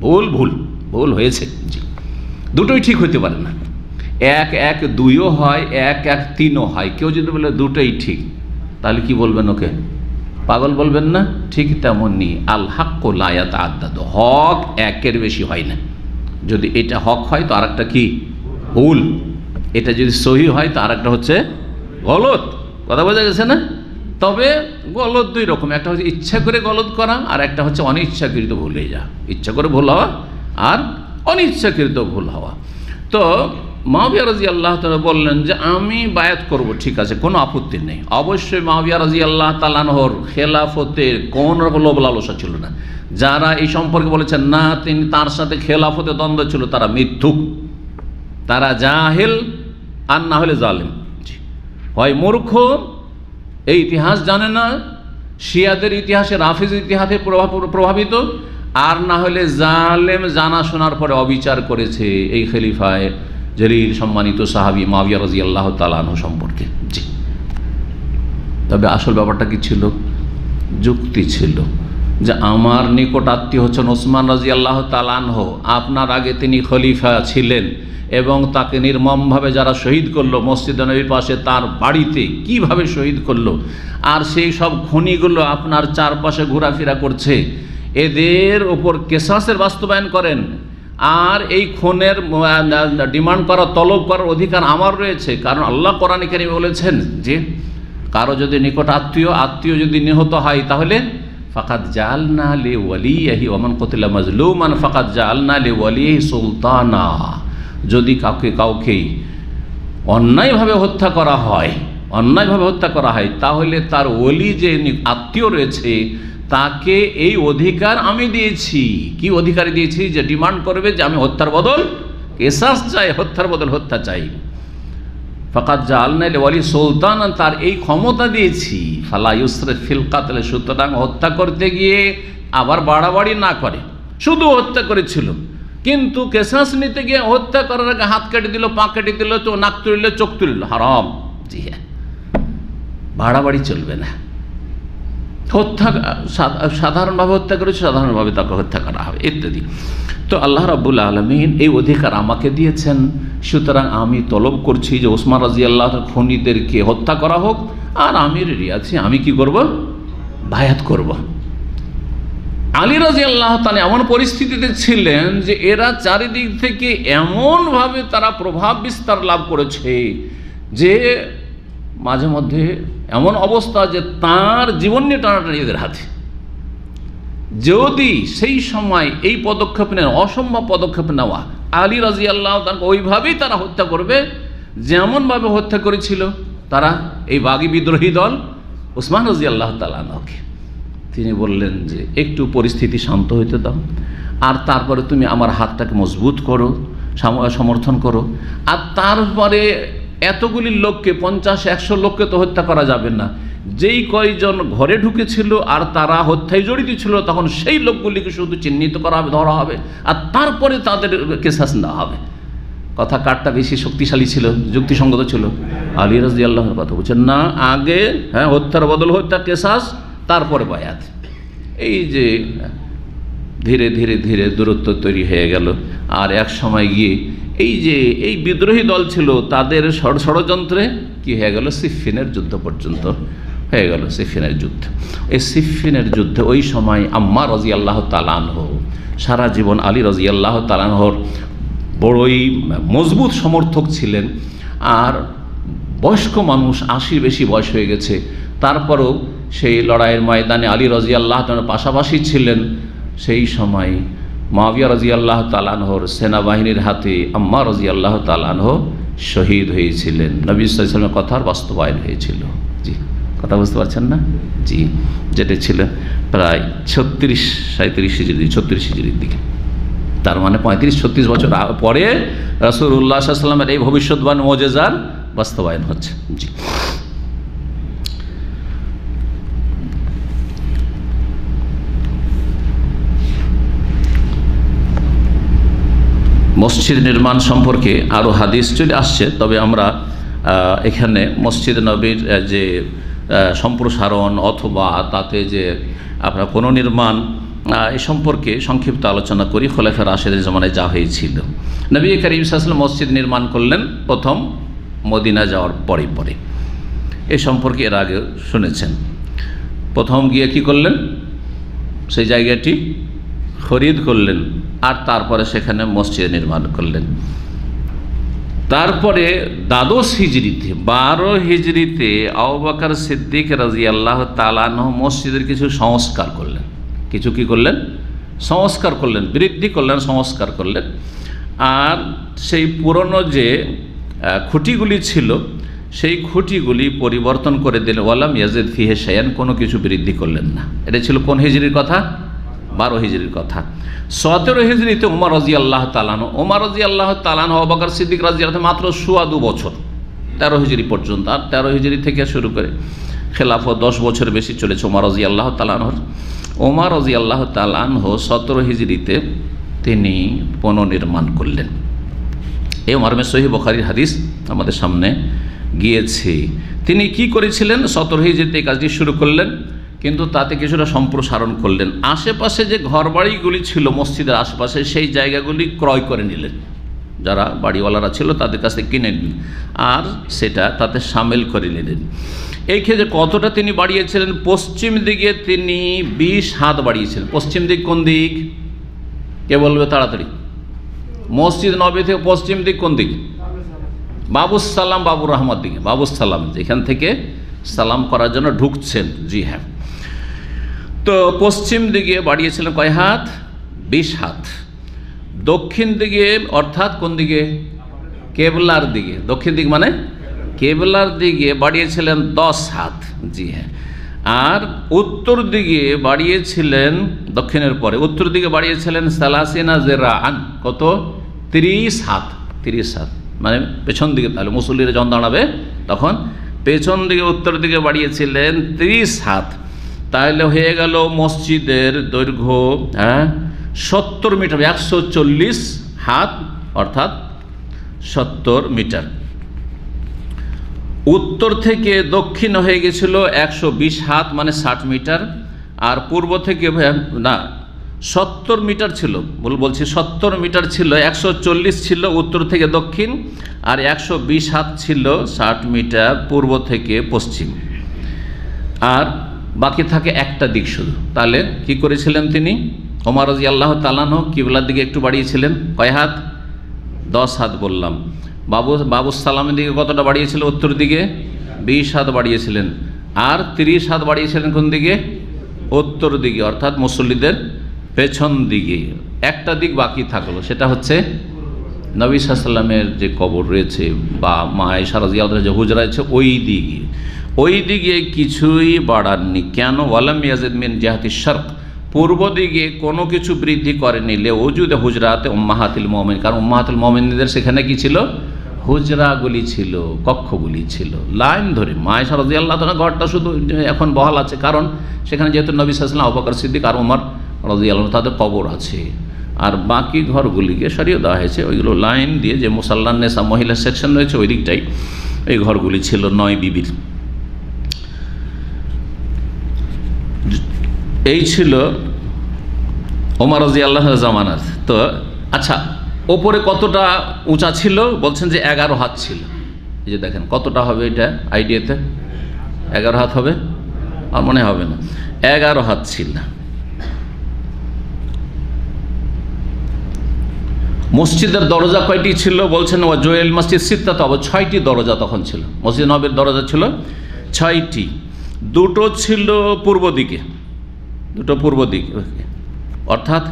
ভুল হয়েছে। জি, দুটোই ঠিক হতে পারে না। এক এক দুইও হয়, এক এক তিনও হয়। কেউ যদি বলে দুটোই ঠিক, তাহলে কি বলবেন? ওকে পাগল বলবেন না? ঠিক তেমনই আল হাক্কু লা ইয়াতাআদ্দাদু, হক একের বেশি হয় না। যদি এটা হক হয় তো আরেকটা কি ভুল, এটা যদি সহি হয় তো আরেকটা হচ্ছে গলত। কথা বোঝা গেছে না? তবে গলত দুই রকম, একটা হচ্ছে ইচ্ছা করে গলত করা, আর একটা হচ্ছে অনিচ্ছাকৃত ভুল হয়ে যাওয়া। ইচ্ছা করে ভুল হওয়া আর অনিচ্ছাকৃত ভুল হওয়া। তো মুআবিয়া রাদিয়াল্লাহু তাআলা বললেন যে আমি বায়াত করব, ঠিক আছে, কোনো আপত্তি নেই। অবশ্যই মুআবিয়া রাদিয়াল্লাহু তাআলা আনহুর খেলাফতের কোন লোভ লালসা ছিল না। যারা এই সম্পর্কে বলেছেন না তিনি তার সাথে খেলাফতে দ্বন্দ্ব ছিল, তারা মিথ্যুক, তারা জাহেল আর না হলে জালেম। হয় মূর্খ, এই ইতিহাস জানে না, শিয়াদের ইতিহাসে রাফিজ ইতিহাসে প্রভাবিত, আর না হলে জালেম, জানা শোনার পরে অবিচার করেছে এই খলিফায়ে জলিল সম্মানিত সাহাবী মুআবিয়া রাদিয়াল্লাহু তাআলা আনহু সম্পর্কে। জি, তবে আসল ব্যাপারটা কি ছিল? যুক্তি ছিল যে আমার নিকট আত্মীয় হচ্ছেন ওসমান রাদিয়াল্লাহু তাআলা আনহু, আপনার আগে তিনি খলিফা ছিলেন এবং তাকে নির্মমভাবে যারা শহীদ করলো মসজিদে নবীর পাশে তার বাড়িতে কিভাবে শহীদ করলো, আর সেই সব খনিগুলো আপনার চারপাশে ঘোরাফেরা করছে, এদের ওপর কেসাসের বাস্তবায়ন করেন, আর এই খুনের ডিমান্ড করা, তলব করার অধিকার আমার রয়েছে। কারণ আল্লাহ কোরআনে কারীমে বলেছেন যে কারো যদি নিকট আত্মীয় যদি নিহত হয় তাহলে ফাকাদ জাআলনা লিওয়ালিহি ওয়া মান কুতিলা মাজলুমান ফাকাদ জাআলনা লিওয়ালিহি সুলতানা। যদি কাউকে অন্যায়ভাবে হত্যা করা হয় তাহলে তার ওলি যে আত্মীয় রয়েছে তাকে এই অধিকার আমি দিয়েছি। কি অধিকার দিয়েছি? যে ডিমান্ড করবে যে আমি হত্যার বদল কেসাস চাই, হত্যার বদল হত্যা চাই। ফাকাদ জাআলনা লিওয়ালি সুলতান, তার এই ক্ষমতা দিয়েছি। ফালা ইউসরিফ ফিল কাতল, সুতরাং হত্যা করতে গিয়ে আবার বাড়াবাড়ি না করে। শুধু হত্যা করেছিল, কিন্তু কেসাস নিতে গিয়ে হত্যা করার আগে হাত কেটে দিল, পা কেটে দিল, নাক তুলিল, চোখ তুলিল, হারাম। জি হ্যাঁ, বাড়াবাড়ি চলবে না। হত্যা সাধারণভাবে হত্যা করেছে, সাধারণভাবে তাকে হত্যা করা হবে ইত্যাদি। তো আল্লাহ রাব্বুল আলামিন এই অধিকার আমাকে দিয়েছেন, সুতরাং আমি তলব করছি যে ওসমান রাদিয়াল্লাহু তাআলা খুনিদেরকে হত্যা করা হোক, আর আমির রিয়াছি আমি কি করব? বায়াত করব। আলী রাদিয়াল্লাহু তাআলা এমন পরিস্থিতিতে ছিলেন যে এরা চারিদিক থেকে এমনভাবে তারা প্রভাব বিস্তার লাভ করেছে যে মাঝে মধ্যে এমন অবস্থা যে তার জীবন নিয়ে টানাটানি এদের হাতে। যদি সেই সময় এই পদক্ষেপ নেন, অসম্ভব পদক্ষেপ নেওয়া, আলী রাদিয়াল্লাহু তাআলা ওইভাবেই তারা হত্যা করবে যেমনভাবে হত্যা করেছিল তারা এই বাগী বিদ্রোহী দল ওসমান রাদিয়াল্লাহু তাআলা আনহুকে। তিনি বললেন যে একটু পরিস্থিতি শান্ত হইতে দাও, আর তারপরে তুমি আমার হাতটাকে মজবুত করো, সমর্থন করো, আর তারপরে এতগুলি লোককে 50-100 লোককে তো হত্যা করা যাবে না, যেই কয়জন ঘরে ঢুকেছিল আর তারা হত্যায় জড়িত ছিল তখন সেই লোকগুলিকে শুধু চিহ্নিত করা হবে, ধরা হবে, আর তারপরে তাদের কেসাস নেওয়া হবে। কথা কারটা বেশি শক্তিশালী ছিল, যুক্তিসঙ্গত ছিল? আলী রাদিয়াল্লাহু কথা বলছেন না, আগে হত্যার বদল হত্যা, কেসাস, তারপরে বায়াত। এই যে ধীরে ধীরে ধীরে দূরত্ব তৈরি হয়ে গেল, আর এক সময় গিয়ে এই বিদ্রোহী দল ছিল তাদের ষড়যন্ত্রে কি হয়ে গেল? সিফিনের যুদ্ধ পর্যন্ত হয়ে গেল। সিফিনের যুদ্ধ, এই সিফিনের যুদ্ধে ওই সময় আম্মার রাদিয়াল্লাহু তাআলা আনহু সারা জীবন আলী রাদিয়াল্লাহু তাআলা আনহুর বড়ই মজবুত সমর্থক ছিলেন, আর বয়স্ক মানুষ, 80 বেশি বয়স হয়ে গেছে, তারপরও সেই লড়াইয়ের ময়দানে আলী রাদিয়াল্লাহু তাআলা পাশাপাশি ছিলেন। সেই সময় মুআবিয়া রাদিয়াল্লাহু তাআলা আনহুর সেনাবাহিনীর হাতে আম্মার রাদিয়াল্লাহু তাআলা আনহু শহীদ হয়েছিলেন। নবী সাল্লাল্লাহু আলাইহি ওয়াসাল্লামের কথার বাস্তবায়ন হয়েছিল। জি, কথা বুঝতে পারছেন না? জি, যেটা ছিল প্রায় 36-37 হিজরির দিকে, তার মানে 35-36 বছর পরে রাসূলুল্লাহ সাল্লাল্লাহু আলাইহি ওয়াসাল্লামের এই ভবিষ্যদ্বাণী মুজিজার বাস্তবায়ন হচ্ছে। জি, মসজিদ নির্মাণ সম্পর্কে আরও হাদিস চলে আসছে, তবে আমরা এখানে মসজিদ নবীর যে সম্প্রসারণ অথবা তাতে যে আপনার কোনো নির্মাণ এ সম্পর্কে সংক্ষিপ্ত আলোচনা করি। খোলাফায়ে রাশিদিন জামানায় যা হয়েছিল, নবী করিম সাল্লাল্লাহু আলাইহি ওয়াসাল্লাম মসজিদ নির্মাণ করলেন প্রথম মদিনা যাওয়ার পরে পরে। এ সম্পর্কে এর আগে শুনেছেন। প্রথম গিয়ে কি করলেন, সেই জায়গাটি খরিদ করলেন আর তারপরে সেখানে মসজিদ নির্মাণ করলেন। তারপরে দ্বাদশ হিজরিতে 12 হিজরিতে আবু বকর সিদ্দিক রাদিয়াল্লাহু তাআলা আনহু মসজিদের কিছু সংস্কার করলেন। কিছু কি করলেন? সংস্কার করলেন, বৃদ্ধি করলেন, সংস্কার করলেন। আর সেই পুরনো যে খুঁটিগুলি ছিল সেই খুঁটিগুলি পরিবর্তন করে দিলেন। ওয়ালাম ইয়াজিদ ফিহি শাইআন, কোনো কিছু বৃদ্ধি করলেন না। এটা ছিল কোন হিজরির কথা? 12 হিজরির কথা। 17 হিজরিতে ওমর রাদিয়াল্লাহু তাআলা আনহু, ওমর রাদিয়াল্লাহু তাআলা আনহু আবু বকর সিদ্দিক রাদিয়াল্লাহু মাত্র 2.25 বছর, 13 হিজরি পর্যন্ত। আর 13 হিজরি থেকে শুরু করে খেলাফত 10 বছর বেশি চলেছে ওমর রাদিয়াল্লাহু তাআলা আনহুর। ওমর রাদিয়াল্লাহু তাআলা আনহু 17 হিজরিতে তিনি পুনর্নির্মাণ করলেন। এই মর্মে সহিহ বুখারীর হাদিস আমাদের সামনে গিয়েছে। তিনি কি করেছিলেন? 17 হিজরিতে এই কাজটি শুরু করলেন, কিন্তু তাতে কিছুটা সম্প্রসারণ করলেন। আশেপাশে যে ঘরবাড়িগুলি ছিল মসজিদের আশেপাশে সেই জায়গাগুলি ক্রয় করে নিলেন, যারা বাড়িওয়ালারা ছিল তাদের কাছ থেকে কিনে নিলেন আর সেটা তাতে সামিল করে নিলেন। এই ক্ষেত্রে কতটা তিনি বাড়িয়েছিলেন? পশ্চিম দিকে তিনি 20 হাত বাড়িয়েছিলেন। পশ্চিম দিক কোন দিক? কে বলবে তাড়াতাড়ি? মসজিদ নববী থেকে পশ্চিম দিক কোন দিক? বাবুস সালাম, বাবুর রহমার দিকে। বাবুস সালাম যেখান থেকে সালাম করার জন্য ঢুকছেন, জি হ্যাঁ। তো পশ্চিম দিকে বাড়িয়েছিলেন কয় হাত? 20 হাত। দক্ষিণ দিকে অর্থাৎ কোন দিকে? কেবলার দিকে। দক্ষিণ দিক মানে কেবলার দিকে বাড়িয়েছিলেন 10 হাত, জি হ্যাঁ। আর উত্তর দিকে বাড়িয়েছিলেন, দক্ষিণের পরে উত্তর দিকে বাড়িয়েছিলেন সালাসিনা জিরাআন, কত? 30 হাত। 30 হাত মানে পেছন দিকে, তাহলে মুসল্লিরা যখন দাঁড়াবে তখন পেছন দিকে উত্তর দিকে বাড়িয়েছিলেন 30 হাত। তাহলে হয়ে গেল মসজিদের দৈর্ঘ্য 70 মিটার, 140 হাত অর্থাৎ 70 মিটার। উত্তর থেকে দক্ষিণ হয়ে গেছিল 120 হাত মানে 60 মিটার। আর পূর্ব থেকে না 70 মিটার ছিল, বলছি 70 মিটার ছিল, 140 ছিল উত্তর থেকে দক্ষিণ, আর 120 হাত ছিল 60 মিটার পূর্ব থেকে পশ্চিম। আর বাকি থাকে একটা দিক শুধু। তাহলে কি করেছিলেন তিনি? ওমর রাদিয়াল্লাহু তাআলা আনহু কিবলার দিকে একটু বাড়িয়েছিলেন, কয় হাত? 10 হাত বললাম। বাবুস সালামের দিকে কতটা বাড়িয়েছিল? উত্তর দিকে 20 হাত বাড়িয়েছিলেন। আর 30 হাত বাড়িয়েছিলেন কোন দিকে? উত্তর দিকে অর্থাৎ মুসল্লিদের পেছন দিকে। একটা দিক বাকি থাকলো, সেটা হচ্ছে নবী সাল্লাল্লাহু আলাইহি ওয়াসাল্লামের যে কবর রয়েছে বা মা আয়েশা রাদিয়াল্লাহু আনহা যে হুজরা আছে ওই দিকে। ওই দিকে কিছুই বাড়াননি। কেন? ওয়ালাম ইয়াজিদ মিন জিহাতিশ শারক, পূর্ব দিকে কোনো কিছু বৃদ্ধি করেনি। লিউজুদ হুজরাতে উম্মাহাতুল মুমিনিন, কারণ উম্মাহাতুল মুমিনিনদের সেখানে কি ছিল? হুজরাগুলি ছিল, কক্ষগুলি ছিল লাইন ধরে। মা আয়েশা রাদিয়াল্লাহু তাআলা ঘরটা শুধু এখন বহাল আছে, কারণ সেখানে যেহেতু নবী সাল্লাল্লাহু আলাইহি ওয়াসাল্লাম, আবু বকর সিদ্দিক আর ওমর রাদিয়াল্লাহু আনহু তাদের কবর আছে। আর বাকি ঘরগুলিকে সরিয়ে দেওয়া হয়েছে, ওইগুলো লাইন দিয়ে যে মুসাল্লান নেসা মহিলা সেকশন রয়েছে ওই দিকটাই এই ঘরগুলি ছিল 9 বিবির। এই ছিল ওমর রাদিয়াল্লাহু জামানার। তো আচ্ছা, ওপরে কতটা উঁচা ছিল? বলছেন যে 11 হাত ছিল। এই যে দেখেন কতটা হবে এটা আইডিয়াতে? 11 হাত হবে? আর মনে হবে না, 11 হাত ছিল। মসজিদের দরজা কয়টি ছিল? বলছেন ওয়া জুয়েল মসজিদ সিত্তাত, 6টি দরজা তখন ছিল। মসজিদ নববীর দরজা ছিল 6টি। দুটো ছিল পূর্ব দিকে, দুটো পূর্ব দিকে অর্থাৎ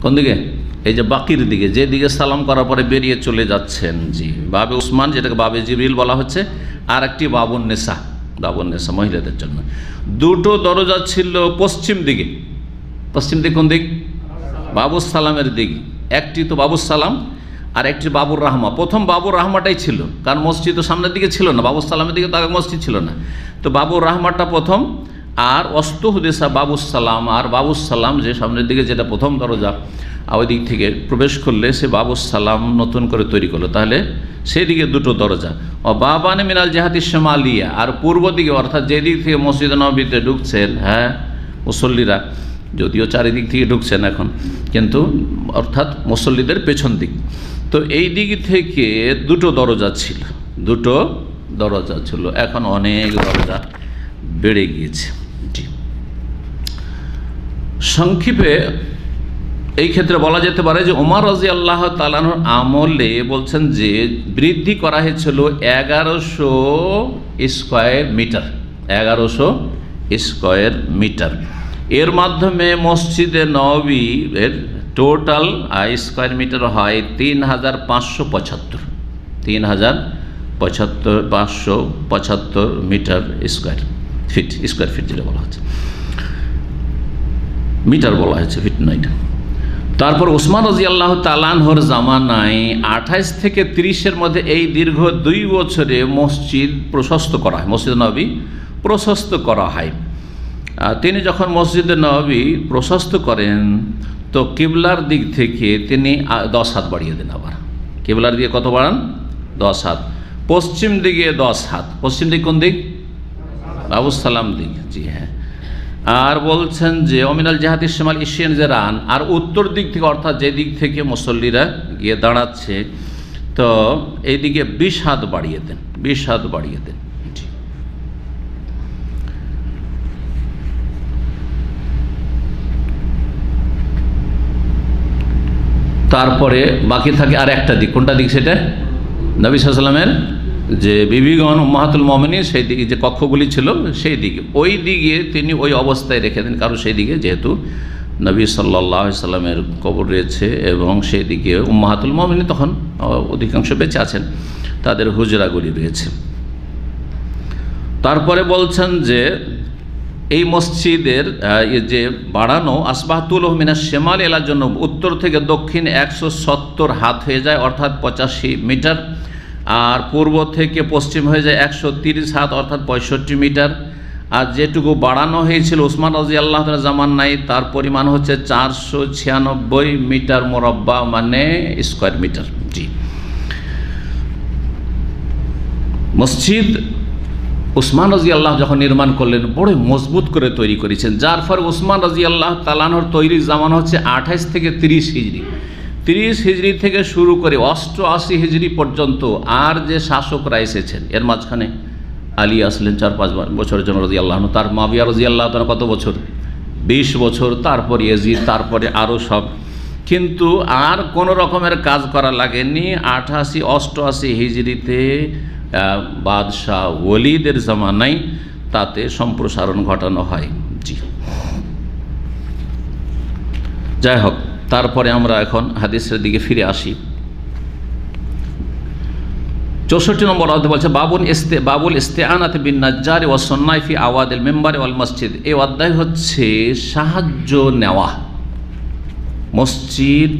কোন দিকে? এই যে বাকির দিকে, যেদিকে সালাম করার পরে বেরিয়ে চলে যাচ্ছেন, জি বাবে উসমান, যেটাকে বাবে জিবরিল বলা হচ্ছে। আর একটি বাবুন নেসা, বাবুন নেসা মহিলাদের জন্য। দুটো দরজা ছিল পশ্চিম দিকে। পশ্চিম দিক কোন দিক? বাবুস সালামের দিক। একটি তো বাবুস সালাম আর একটি বাবুর রাহমা। প্রথম বাবুর রাহমাটাই ছিল, কারণ মসজিদ তো সামনের দিকে ছিল না, বাবুস সালামের দিকে তো আগে মসজিদ ছিল না। তো বাবুর রাহমাটা প্রথম, আর অস্তুহদেশা বাবুস সালাম, আর বাবুস সালাম যে সামনের দিকে যেটা প্রথম দরজা, ওই দিক থেকে প্রবেশ করলে সে বাবুস সালাম নতুন করে তৈরি করলো। তাহলে সেদিকে দুটো দরজা। ও বাবানে মিনাল জিহাতিশ শামালিয়া, আর পূর্ব দিকে অর্থাৎ যেদিক থেকে মসজিদ নববীতে ঢুকছেন মুসল্লিরা, যদিও চারিদিক থেকে ঢুকছেন এখন, কিন্তু অর্থাৎ মুসল্লিদের পেছন দিক। তো এই দিক থেকে দুটো দরজা ছিল, এখন অনেক দরজা বেড়ে গিয়েছে। সংক্ষেপে এই ক্ষেত্রে বলা যেতে পারে যে ওমর রাদিয়াল্লাহু তাআলা আনহুর আমলে বলছেন যে বৃদ্ধি করা হয়েছিল 1100 স্কয়ার মিটার, 1100 স্কয়ার মিটার। এর মাধ্যমে মসজিদে নববী এর টোটাল স্কয়ার মিটার হয় 3575 মিটার স্কয়ার ফিট যেটা বলা হচ্ছে, মিটার বলা হয়েছে, ফিট নয়। তারপর ওসমান রাদিয়াল্লাহু তাআলা আনহুর জামানায় 28 থেকে 30-এর মধ্যে এই দীর্ঘ 2 বছরে মসজিদ প্রশস্ত করা হয়, মসজিদ নববী প্রশস্ত করা হয়। তিনি যখন মসজিদ নববী প্রশস্ত করেন তো কিবলার দিক থেকে তিনি 10 হাত বাড়িয়ে দেন। আবার কিবলার দিকে কত বাড়ান? 10 হাত। পশ্চিম দিকে 10 হাত। পশ্চিম দিক কোন দিক? বাবুস সালাম দিক, জি হ্যাঁ। আর বলছেন যে অমিনাল জিহাদিস শিমাল ইশিয়ান জেরান, আর উত্তর দিক থেকে অর্থাৎ যে দিক থেকে মুসল্লিরা গিয়ে দাঁড়াচ্ছে, তো এইদিকে 20 হাত বাড়িয়ে দেন, 20 হাত বাড়িয়ে দেন। তারপরে বাকি থাকে আর একটা দিক, কোনটা দিক সেটা? নবী সাল্লাল্লাহু আলাইহি ওয়াসাল্লামের যে বিবিগণ উম্মাহাতুল মুমিনিন সেই দিকে যে কক্ষগুলি ছিল সেই দিকে, ওই দিকে তিনি ওই অবস্থায় রেখে দেন, কারণ সেই দিকে যেহেতু নবী সাল্লাল্লাহু আলাইহি ওয়াসাল্লামের কবর রয়েছে এবং সেই দিকে উম্মাহাতুল মুমিনিন তখন অধিকাংশ বেঁচে আছেন, তাদের হুজরাগুলি রয়েছে। তারপরে বলছেন যে এই মসজিদের যে বাড়ানো আসবাহতুল মিনাস শিমাল এলার জন্য উত্তর থেকে দক্ষিণ 170 হাত হয়ে যায়, অর্থাৎ 85 মিটার, আর পূর্ব থেকে পশ্চিম হয়ে যায় 130 হাত, অর্থাৎ 65 মিটার। আর যেটুকু বাড়ানো হয়েছিল ওসমান রাদিয়াল্লাহু তাআলা জামানায় তার পরিমাণ হচ্ছে 496 মিটার মুরাব্বা, মানে স্কয়ার মিটার। জি, মসজিদ ওসমান রাদিয়াল্লাহু যখন নির্মাণ করলেন বড় মজবুত করে তৈরি করেছেন, যার ফলে ওসমান রাদিয়াল্লাহু তাআলা আনহুর তৈরির জামানা হচ্ছে 28 থেকে 30 হিজরি। 30 হিজরি থেকে শুরু করে 88 হিজরি পর্যন্ত আর যে শাসকরা এসেছেন, এর মাঝখানে আলী আসলেন 4-5 বছরের জন্য রাদিয়াল্লাহু আনহু, তার মাবিয়া রাদিয়াল্লাহু তাআলা কত বছর? 20 বছর, তারপর ইয়াজিদ, তারপরে আরও সব। কিন্তু আর কোনো রকমের কাজ করা লাগেনি। 88 হিজরিতে বাদশাহ ওয়ালিদের জামানায় তাতে সম্প্রসারণ ঘটানো হয়। জি, যাই হোক, তারপরে আমরা এখন হাদিসের দিকে ফিরে আসি। 64 নম্বর অধ্যায় বলছে বাবুল ইস্তেআনাত বিন নাজ্জার ওয়া সুন্নাহ ফি আওয়াদিল মিম্বার ওয়াল মসজিদ। এই অধ্যায় হচ্ছে সাহায্য নেওয়া মসজিদ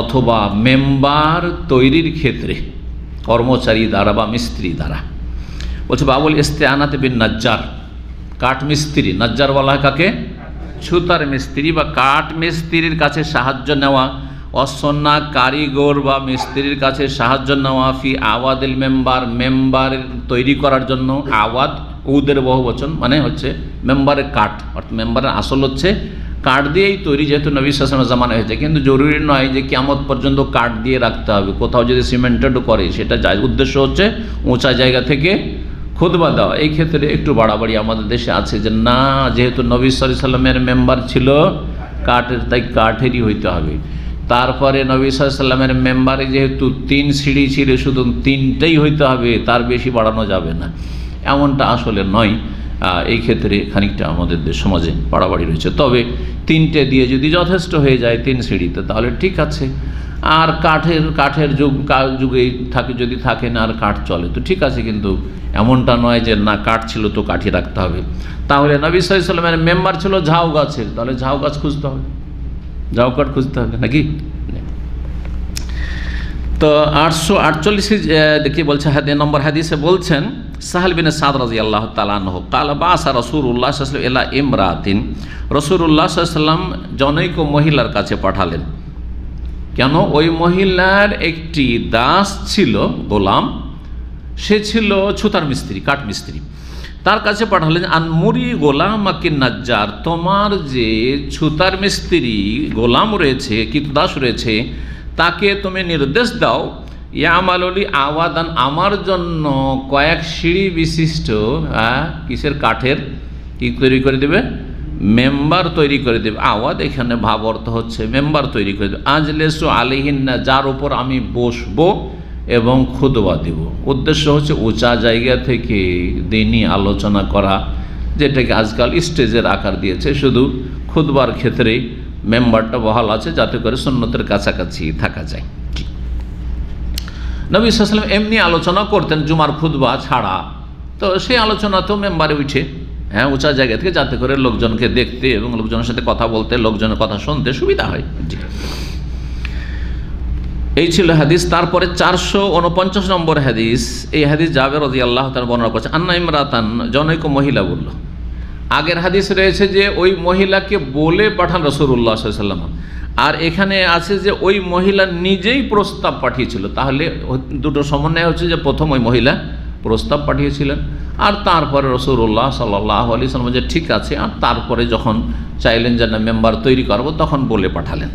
অথবা মেম্বার তৈরির ক্ষেত্রে কর্মচারী দ্বারা বা মিস্ত্রি দ্বারা। বলছে বাবুল ইস্তেআনাত বিন নাজ্জার, কাঠ মিস্ত্রি। নাজ্জার বলা হয় কাকে? ছুতার মিস্ত্রি বা কাঠ মিস্ত্রির কাছে সাহায্য নেওয়া। অসন্না কারিগর বা মিস্ত্রির কাছে সাহায্য নেওয়া ফি আওয়াদিল মেম্বার, মেম্বার তৈরি করার জন্য। আওয়াদ উদের বহু বচন, মানে হচ্ছে মেম্বারের কাঠ, অর্থাৎ মেম্বারের আসল হচ্ছে কাঠ দিয়েই তৈরি, যেহেতু নবী সাল্লাল্লাহু আলাইহি ওয়াসাল্লামের জামানা হয়েছে। কিন্তু জরুরি নয় যে কিয়ামত পর্যন্ত কাঠ দিয়ে রাখতে হবে। কোথাও যদি সিমেন্টেড করে সেটা যায়, উদ্দেশ্য হচ্ছে উঁচা জায়গা থেকে খুতবা দেওয়া। এই ক্ষেত্রে একটু বাড়াবাড়ি আমাদের দেশে আছে যে না, যেহেতু নবী সাল্লাল্লাহু আলাইহি ওয়াসাল্লামের মেম্বার ছিল কাঠের, তাই কাঠেরই হইতে হবে। তারপরে নবী সাল্লাল্লাহু আলাইহি ওয়াসাল্লামের মেম্বারে যেহেতু 3 সিঁড়ি ছিল, শুধু 3টেই হইতে হবে, তার বেশি বাড়ানো যাবে না, এমনটা আসলে নয়। এই ক্ষেত্রে খানিকটা আমাদের সমাজে বাড়াবাড়ি রয়েছে। তবে 3টে দিয়ে যদি যথেষ্ট হয়ে যায় 3 সিঁড়িতে, তাহলে ঠিক আছে। আর কাঠের যুগেই থাকে, যদি থাকে না আর কাঠ চলে তো ঠিক আছে, কিন্তু এমনটা নয় যে না কাঠ ছিল তো কাঠই রাখতে হবে। তাহলে নবী সাল্লাল্লাহু আলাইহি ওয়াসাল্লামের মেম্বার ছিল ঝাউ গাছের, তাহলে ঝাউ গাছ খুঁজতে হবে, ঝাউ কাঠ খুঁজতে হবে নাকি। তো 848 দেখি বলছে নম্বর হাদিসে বলছেন সাহাল বিন সাদ রাদিয়াল্লাহু তাআলা আনহু ক্বালা বাসা রাসূলুল্লাহ সাল্লাল্লাহু আলাইহি ওয়াসাল্লাম ইলা ইমরাতিন। রাসূলুল্লাহ সাল্লাল্লাহু আলাইহি ওয়াসাল্লাম জনৈক মহিলার কাছে পাঠালেন। কেন? ওই মহিলার একটি দাস ছিল, গোলাম, সে ছিল ছুতার মিস্ত্রি, কাঠ মিস্ত্রি। তার কাছে পাঠালেন আনমুরি গোলামাকে নাজ্জার, তোমার যে ছুতার মিস্ত্রি গোলাম রয়েছে, কৃতদাস রয়েছে, তাকে তুমি নির্দেশ দাও ইয়ামালি আওয়াদান, আমার জন্য কয়েক সিঁড়ি বিশিষ্ট কিসের কাঠের কি তৈরি করে দেবে, মেম্বার তৈরি করে দেবে। আওয়াদ এখানে ভাব অর্থ হচ্ছে মেম্বার তৈরি করে দেবে। আজলেসু আলাইহিন্না, যার উপর আমি বসবো এবং খুতবা দেব। উদ্দেশ্য হচ্ছে উঁচা জায়গা থেকে দিনই আলোচনা করা, যেটাকে আজকাল স্টেজের আকার দিয়েছে। শুধু খুতবার ক্ষেত্রে মেম্বারটা বহাল আছে যাতে করে সুন্নতের কাছাকাছি থাকা যায়। নবী সাল্লাল্লাহু আলাইহি ওয়াসাল্লাম এমনি আলোচনা করতেন জুমার খুতবা ছাড়া, তো সেই আলোচনা তো মেম্বারে উঠে উঁচা জায়গা থেকে, যাতে করে লোকজনকে দেখতে এবং লোকজনের সাথে কথা বলতে, লোকজনের কথা শুনতে সুবিধা হয়। এই ছিল হাদিস। তারপরে 449 নম্বর হাদিস। এই হাদিস জাবের রাদিয়াল্লাহু তাআলা বর্ণনা করেছেন, আন্না ইমরাতান, জনৈক মহিলা বলল। আগের হাদিস রয়েছে যে ওই মহিলাকে বলে পাঠান রাসূলুল্লাহ সাল্লাল্লাহু আলাইহি ওয়াসাল্লাম, আর এখানে আছে যে ওই মহিলা নিজেই প্রস্তাব পাঠিয়েছিল। তাহলে দুটো সমন্বয় হচ্ছে যে প্রথম ওই মহিলা প্রস্তাব পাঠিয়েছিলেন, আর তারপরে রাসূলুল্লাহ সাল্লাল্লাহু আলাইহি ওয়াসাল্লাম যে ঠিক আছে, আর তারপরে যখন চাইলেন যে না মেম্বার তৈরি করবো তখন বলে পাঠালেন।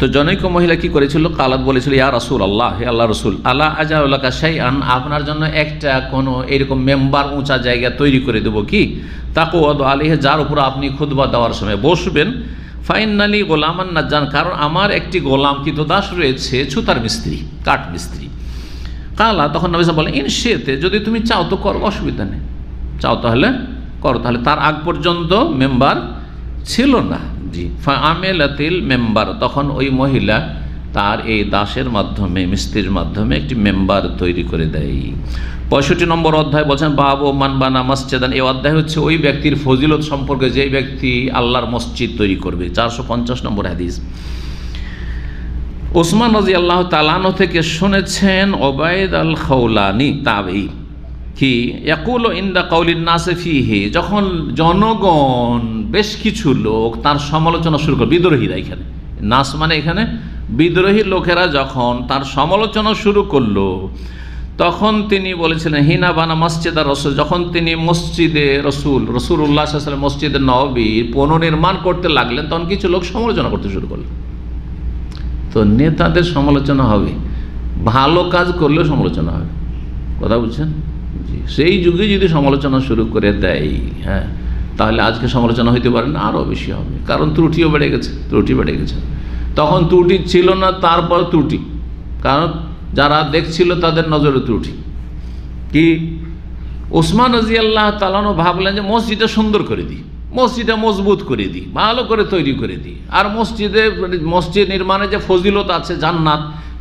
তো জনৈক মহিলা কি করেছিল, কালাত বলেছিল, ইয়া রাসূলুল্লাহ, হে আল্লাহ রসুল, আলা আজআলুকা শাইআন, আপনার জন্য একটা কোনো এরকম মেম্বার উঁচা জায়গা তৈরি করে দেবো কি, তাকুয়াদু আলাইহি, যার উপর আপনি খুতবা দেওয়ার সময় বসবেন, ফাইনালি গোলামান নাজ্জার, কারণ আমার একটি গোলাম কৃতদাস রয়েছে, ছুতার মিস্ত্রি, কাঠ মিস্ত্রি। কালা, তখন নবী সাল্লাল্লাহু আলাইহি ওয়াসাল্লাম বলেন, ইনশিতে, যদি তুমি চাও তো করো, অসুবিধা নেই, চাও তাহলে করো। তাহলে তার আগ পর্যন্ত মেম্বার ছিল না। জি, ফাআমিলাতিল মেম্বার, তখন ওই মহিলা তার এই দাসের মাধ্যমে, মিস্ত্রির মাধ্যমে একটি মেম্বার তৈরি করে দেয়। 65 নম্বর অধ্যায় বলছেন বাবু মান বানা মসজিদান। এই অধ্যায় হচ্ছে ওই ব্যক্তির ফজিলত সম্পর্কে যে ব্যক্তি আল্লাহর মসজিদ তৈরি করবে। 450 নম্বর হাদিস। ওসমান রাদিয়াল্লাহু তাআলা আনহু থেকে শুনেছেন ওবায়দ আল খাওলানি তাবেঈ কি ইয়াকুলু ইনদা কাউলিন নাস ফিহি, যখন জনগণ বেশ কিছু লোক তার সমালোচনা শুরু করে, বিদ্রোহীরা, এখানে নাস মানে এখানে বিদ্রোহী লোকেরা যখন তার সমালোচনা শুরু করলো, তখন তিনি বলেছিলেন হিনা বানা মসজিদা রসুল, যখন তিনি মসজিদে রাসূলুল্লাহ সাল্লাল্লাহু আলাইহি ওয়াসাল্লাম মসজিদে নববী পুনর্নির্মাণ করতে লাগলেন, তখন কিছু লোক সমালোচনা করতে শুরু করলেন। তো নেতাদের সমালোচনা হবে, ভালো কাজ করলেও সমালোচনা হবে, কথা বুঝছেন? সেই যুগে যদি সমালোচনা শুরু করে দেয়, তাহলে আজকে সমালোচনা হইতে পারে না, আরও বেশি হবে, কারণ ত্রুটিও বেড়ে গেছে, ত্রুটি বেড়ে গেছে। তখন ত্রুটি ছিল না, তারপর ত্রুটি, কারণ যারা দেখছিল তাদের নজরে ত্রুটি। কি ওসমান রাদিয়াল্লাহু তাআলা ভাবলেন যে মসজিদটা সুন্দর করে দিই, মসজিদটা মজবুত করে দিই, ভালো করে তৈরি করে দিই, আর মসজিদ নির্মাণে যে ফজিলত আছে,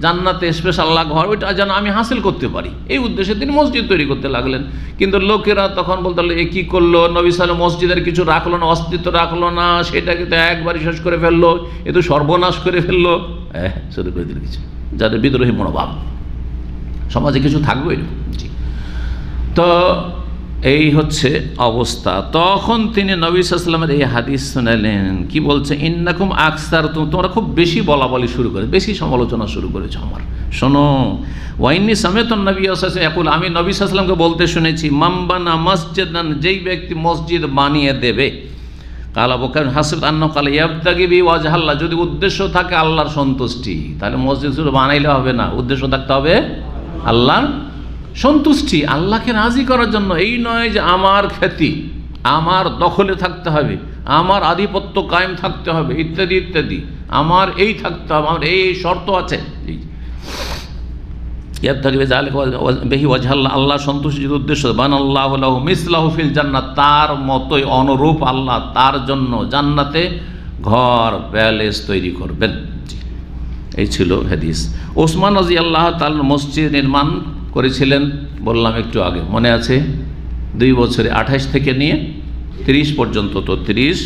জান্নাতে স্পেশাল ঘর, ওইটা যেন আমি হাসিল করতে পারি, এই উদ্দেশ্যে তিনি মসজিদ তৈরি করতে লাগলেন। কিন্তু লোকেরা তখন বলতে লাগলো, এ কী করলো, নবী সাল্লাল্লাহু মসজিদের কিছু রাখলো না, অস্তিত্ব রাখলো না, সেটাকে তো একবারই শেষ করে ফেললো, এ তো সর্বনাশ করে ফেললো, শুরু করে দিল কিছু, যাদের বিদ্রোহী মনোভাব, সমাজে কিছু থাকবে এরকম। তো এই হচ্ছে অবস্থা। তখন তিনি নবী সাল্লাল্লাহু আলাইহি ওয়াসাল্লামের এই হাদিস শুনালেন, কি বলছে, ইন্নাকুম আকসার, তোমরা খুব বেশি বলা বলি শুরু করে, বেশি সমালোচনা শুরু করেছো আমার, শোনো। ওয়াইন্নি সামিতুন নবী সাল্লাল্লাহু আলাইহি ওয়াসাল্লাম ইয়াকুল, আমি নবী সাল্লাল্লাহু আলাইহি ওয়াসাল্লামকে বলতে শুনেছি, মামবানা মসজিদান, যেই ব্যক্তি মসজিদ বানিয়ে দেবে, কালা বকার হাসিব আন্নাহু কালা ইয়াবতাগি বি ওয়াজহাল্লাহ, যদি উদ্দেশ্য থাকে আল্লাহর সন্তুষ্টি, তাহলে মসজিদ শুধু বানাইলে হবে না, উদ্দেশ্য থাকতে হবে আল্লাহর সন্তুষ্টি, আল্লাহকে রাজি করার জন্য। এই নয় যে আমার খ্যাতি আমার দখলে থাকতে হবে, আমার আধিপত্য কায়েম থাকতে হবে, ইত্যাদি ইত্যাদি, আমার এই থাকতে হবে, আমার এই শর্ত আছে। আল্লাহ সন্তুষ্টির উদ্দেশ্য, বানাল্লাহু লাহু মিসলাহু ফিল জান্নাত, তার মতোই অনুরূপ আল্লাহ তার জন্য জান্নাতে ঘর প্যালেস তৈরি করবেন। এই ছিল হাদিস। ওসমান রাদিয়াল্লাহু তাআলা মসজিদ নির্মাণ করেছিলেন, বললাম একটু আগে, মনে আছে, 2 বছরে 28 থেকে নিয়ে 30 পর্যন্ত, তো 30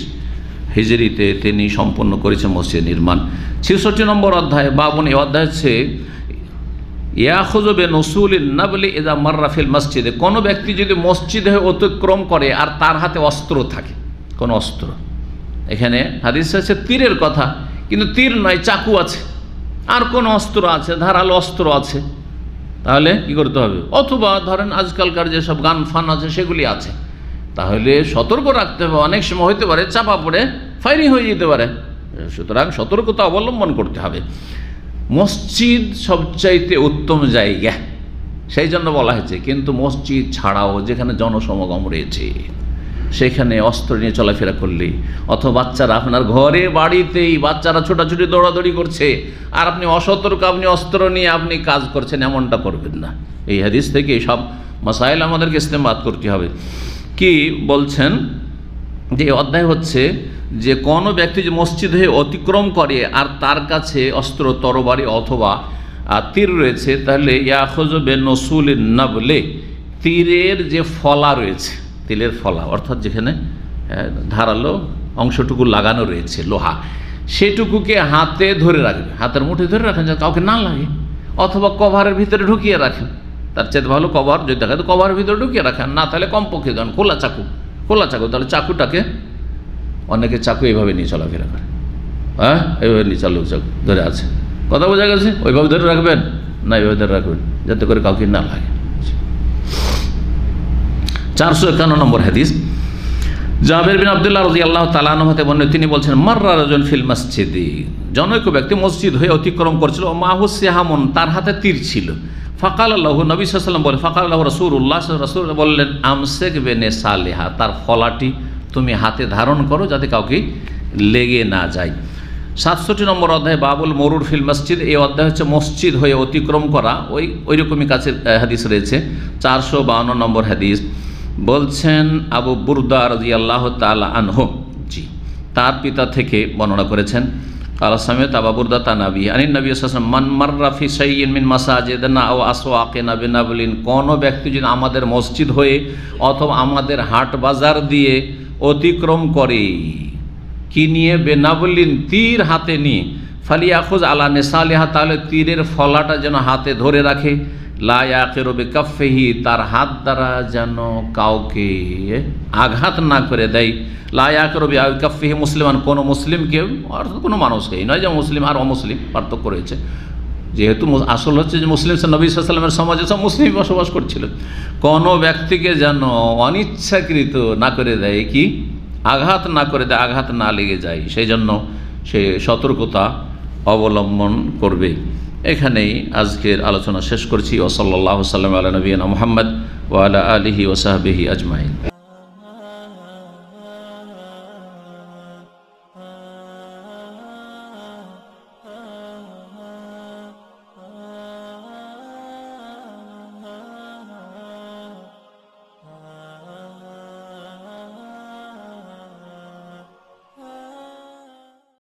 হিজরিতে তিনি সম্পন্ন করেছেন মসজিদ নির্মাণ। 66 নম্বর অধ্যায় বাবুন, এই অধ্যায় হচ্ছে ইয়াখুযু বিনুসুলিন নাবলি ইযা মাররা ফিল মসজিদে, কোনো ব্যক্তি যদি মসজিদে অতিক্রম করে আর তার হাতে অস্ত্র থাকে, কোনো অস্ত্র, এখানে হাদিস আছে তীরের কথা, কিন্তু তীর নয়, চাকু আছে, আর কোন অস্ত্র আছে, ধারালো অস্ত্র আছে, তাহলে কি করতে হবে? অথবা ধরেন আজকালকার যেসব গান ফান আছে সেগুলি আছে, তাহলে সতর্ক রাখতে হবে। অনেক সময় হতে পারে চাপা পড়ে ফায়ারিং হয়ে যেতে পারে, সুতরাং সতর্কতা অবলম্বন করতে হবে। মসজিদ সবচাইতে উত্তম জায়গা, সেই জন্য বলা হয়েছে। কিন্তু মসজিদ ছাড়াও যেখানে জনসমাগম রয়েছে সেখানে অস্ত্র নিয়ে চলাফেরা করলে, অথবা বাচ্চারা আপনার ঘরে বাড়িতেই বাচ্চারা ছোটাছুটি দৌড়াদৌড়ি করছে আর আপনি অসতর্ক, আপনি অস্ত্র নিয়ে আপনি কাজ করছেন, এমনটা করবেন না। এই হাদিস থেকে সব মাসাইল আমাদেরকে ইস্তেমবাদ করতে হবে। কি বলছেন যে এই অধ্যায় হচ্ছে যে কোনো ব্যক্তি যে মসজিদ হয়ে অতিক্রম করে আর তার কাছে অস্ত্র, তরবারি অথবা তীর রয়েছে, তাহলে ইয়াখুযু বিনসুলিন নাবলে, তীরের যে ফলা রয়েছে, তিলের ফলা অর্থাৎ যেখানে ধারালো অংশটুকু লাগানো রয়েছে লোহা, সেটুকুকে হাতে ধরে রাখবে, হাতের মুঠে ধরে রাখেন যাতে কাউকে না লাগে, অথবা কভারের ভিতরে ঢুকিয়ে রাখেন। তার চেয়ে ভালো কভার যদি দেখা যায় কভারের ভিতরে ঢুকিয়ে রাখেন, না তাহলে কমপক্ষে দেন খোলা চাকু, তাহলে চাকুটাকে, অনেকে চাকু এইভাবে নিয়ে চলাফেরা করে, হ্যাঁ এইভাবে নিয়ে চাকু ধরে আছে, কথা বোঝা গেছে? ওইভাবে ধরে রাখবেন না, এইভাবে ধরে রাখবেন যাতে করে কাউকে না লাগে। 451 নম্বর হাদিস, জাবের বিন আব্দুল্লাহ রাদিয়াল্লাহু তাআলা আনহু হতে বর্ণিত, তিনি বলছেন মাররা রাজুলুন ফিল মসজিদি, জনৈক ব্যক্তি মসজিদ হয়ে অতিক্রম করছিল, মাহু সিহামুন, তার হাতে তীর ছিল। ফাকাল আল্লাহু, নবী সাল্লাল্লাহু আলাইহি ওয়াসাল্লাম বলেন, ফাকাল আল্লাহু রাসূলুল্লাহ, রাসূল বললেন, আমসিক বিনে সালিহা, তার ফলাটি তুমি হাতে ধারণ করো যাতে কাউকে লেগে না যায়। 67 নম্বর অধ্যায় বাবুল মরুর ফিল মসজিদ, এই অধ্যায় হচ্ছে মসজিদ হয়ে অতিক্রম করা, ওই রকমই কাছের হাদিস রয়েছে। 452 নম্বর হাদিস বলছেন আবু বুরদা রাদিয়াল্লাহু তাআলা আনহু, জি তার পিতা থেকে বর্ণনা করেছেন, কালা সামিত আবু বুরদা তানাবি আনিন নবী সাল্লাল্লাহু আলাইহি ওয়াসাল্লাম, মান মাররা ফি শাইইন মিন মাসাজিদিনা আও আসওয়াকিনা বিনাবলিন, কোন ব্যক্তি যদি আমাদের মসজিদ হয়ে অথবা আমাদের হাট বাজার দিয়ে অতিক্রম করে, কি নিয়ে? বেনাবলিন, তীর হাতে নিয়ে, ফালিয়াখুজ আলা নিসালিহা, তাহলে তীরের ফলাটা যেন হাতে ধরে রাখে, লা ইয়াকিরু বিকাফফিহি, তার হাত দ্বারা যেন কাউকে আঘাত না করে দেয়, লা ইয়াকিরু বিকাফফিহি মুসলিমান, কোনো মুসলিমকে অর্থাৎ কোনো মানুষকেই নয়, যে মুসলিম আর অমুসলিম পার্থক্য রয়েছে, যেহেতু আসল হচ্ছে যে মুসলিম নবী সাল্লাল্লাহু আলাইহি ওয়াসাল্লামের সমাজে সব মুসলিম বসবাস করছিল, কোনো ব্যক্তিকে যেন অনিচ্ছাকৃত না করে দেয়, কি আঘাত না করে দেয়, আঘাত না লেগে যায়, সেই জন্য সে সতর্কতা অবলম্বন করবে। এখানেই আজকের আলোচনা শেষ করছি। ওয়া সাল্লাল্লাহু সাল্লাম আলা নবিয়িনা মুহাম্মদ ওয়া আলা আলিহি ওয়া সাহবিহি আজমাইন।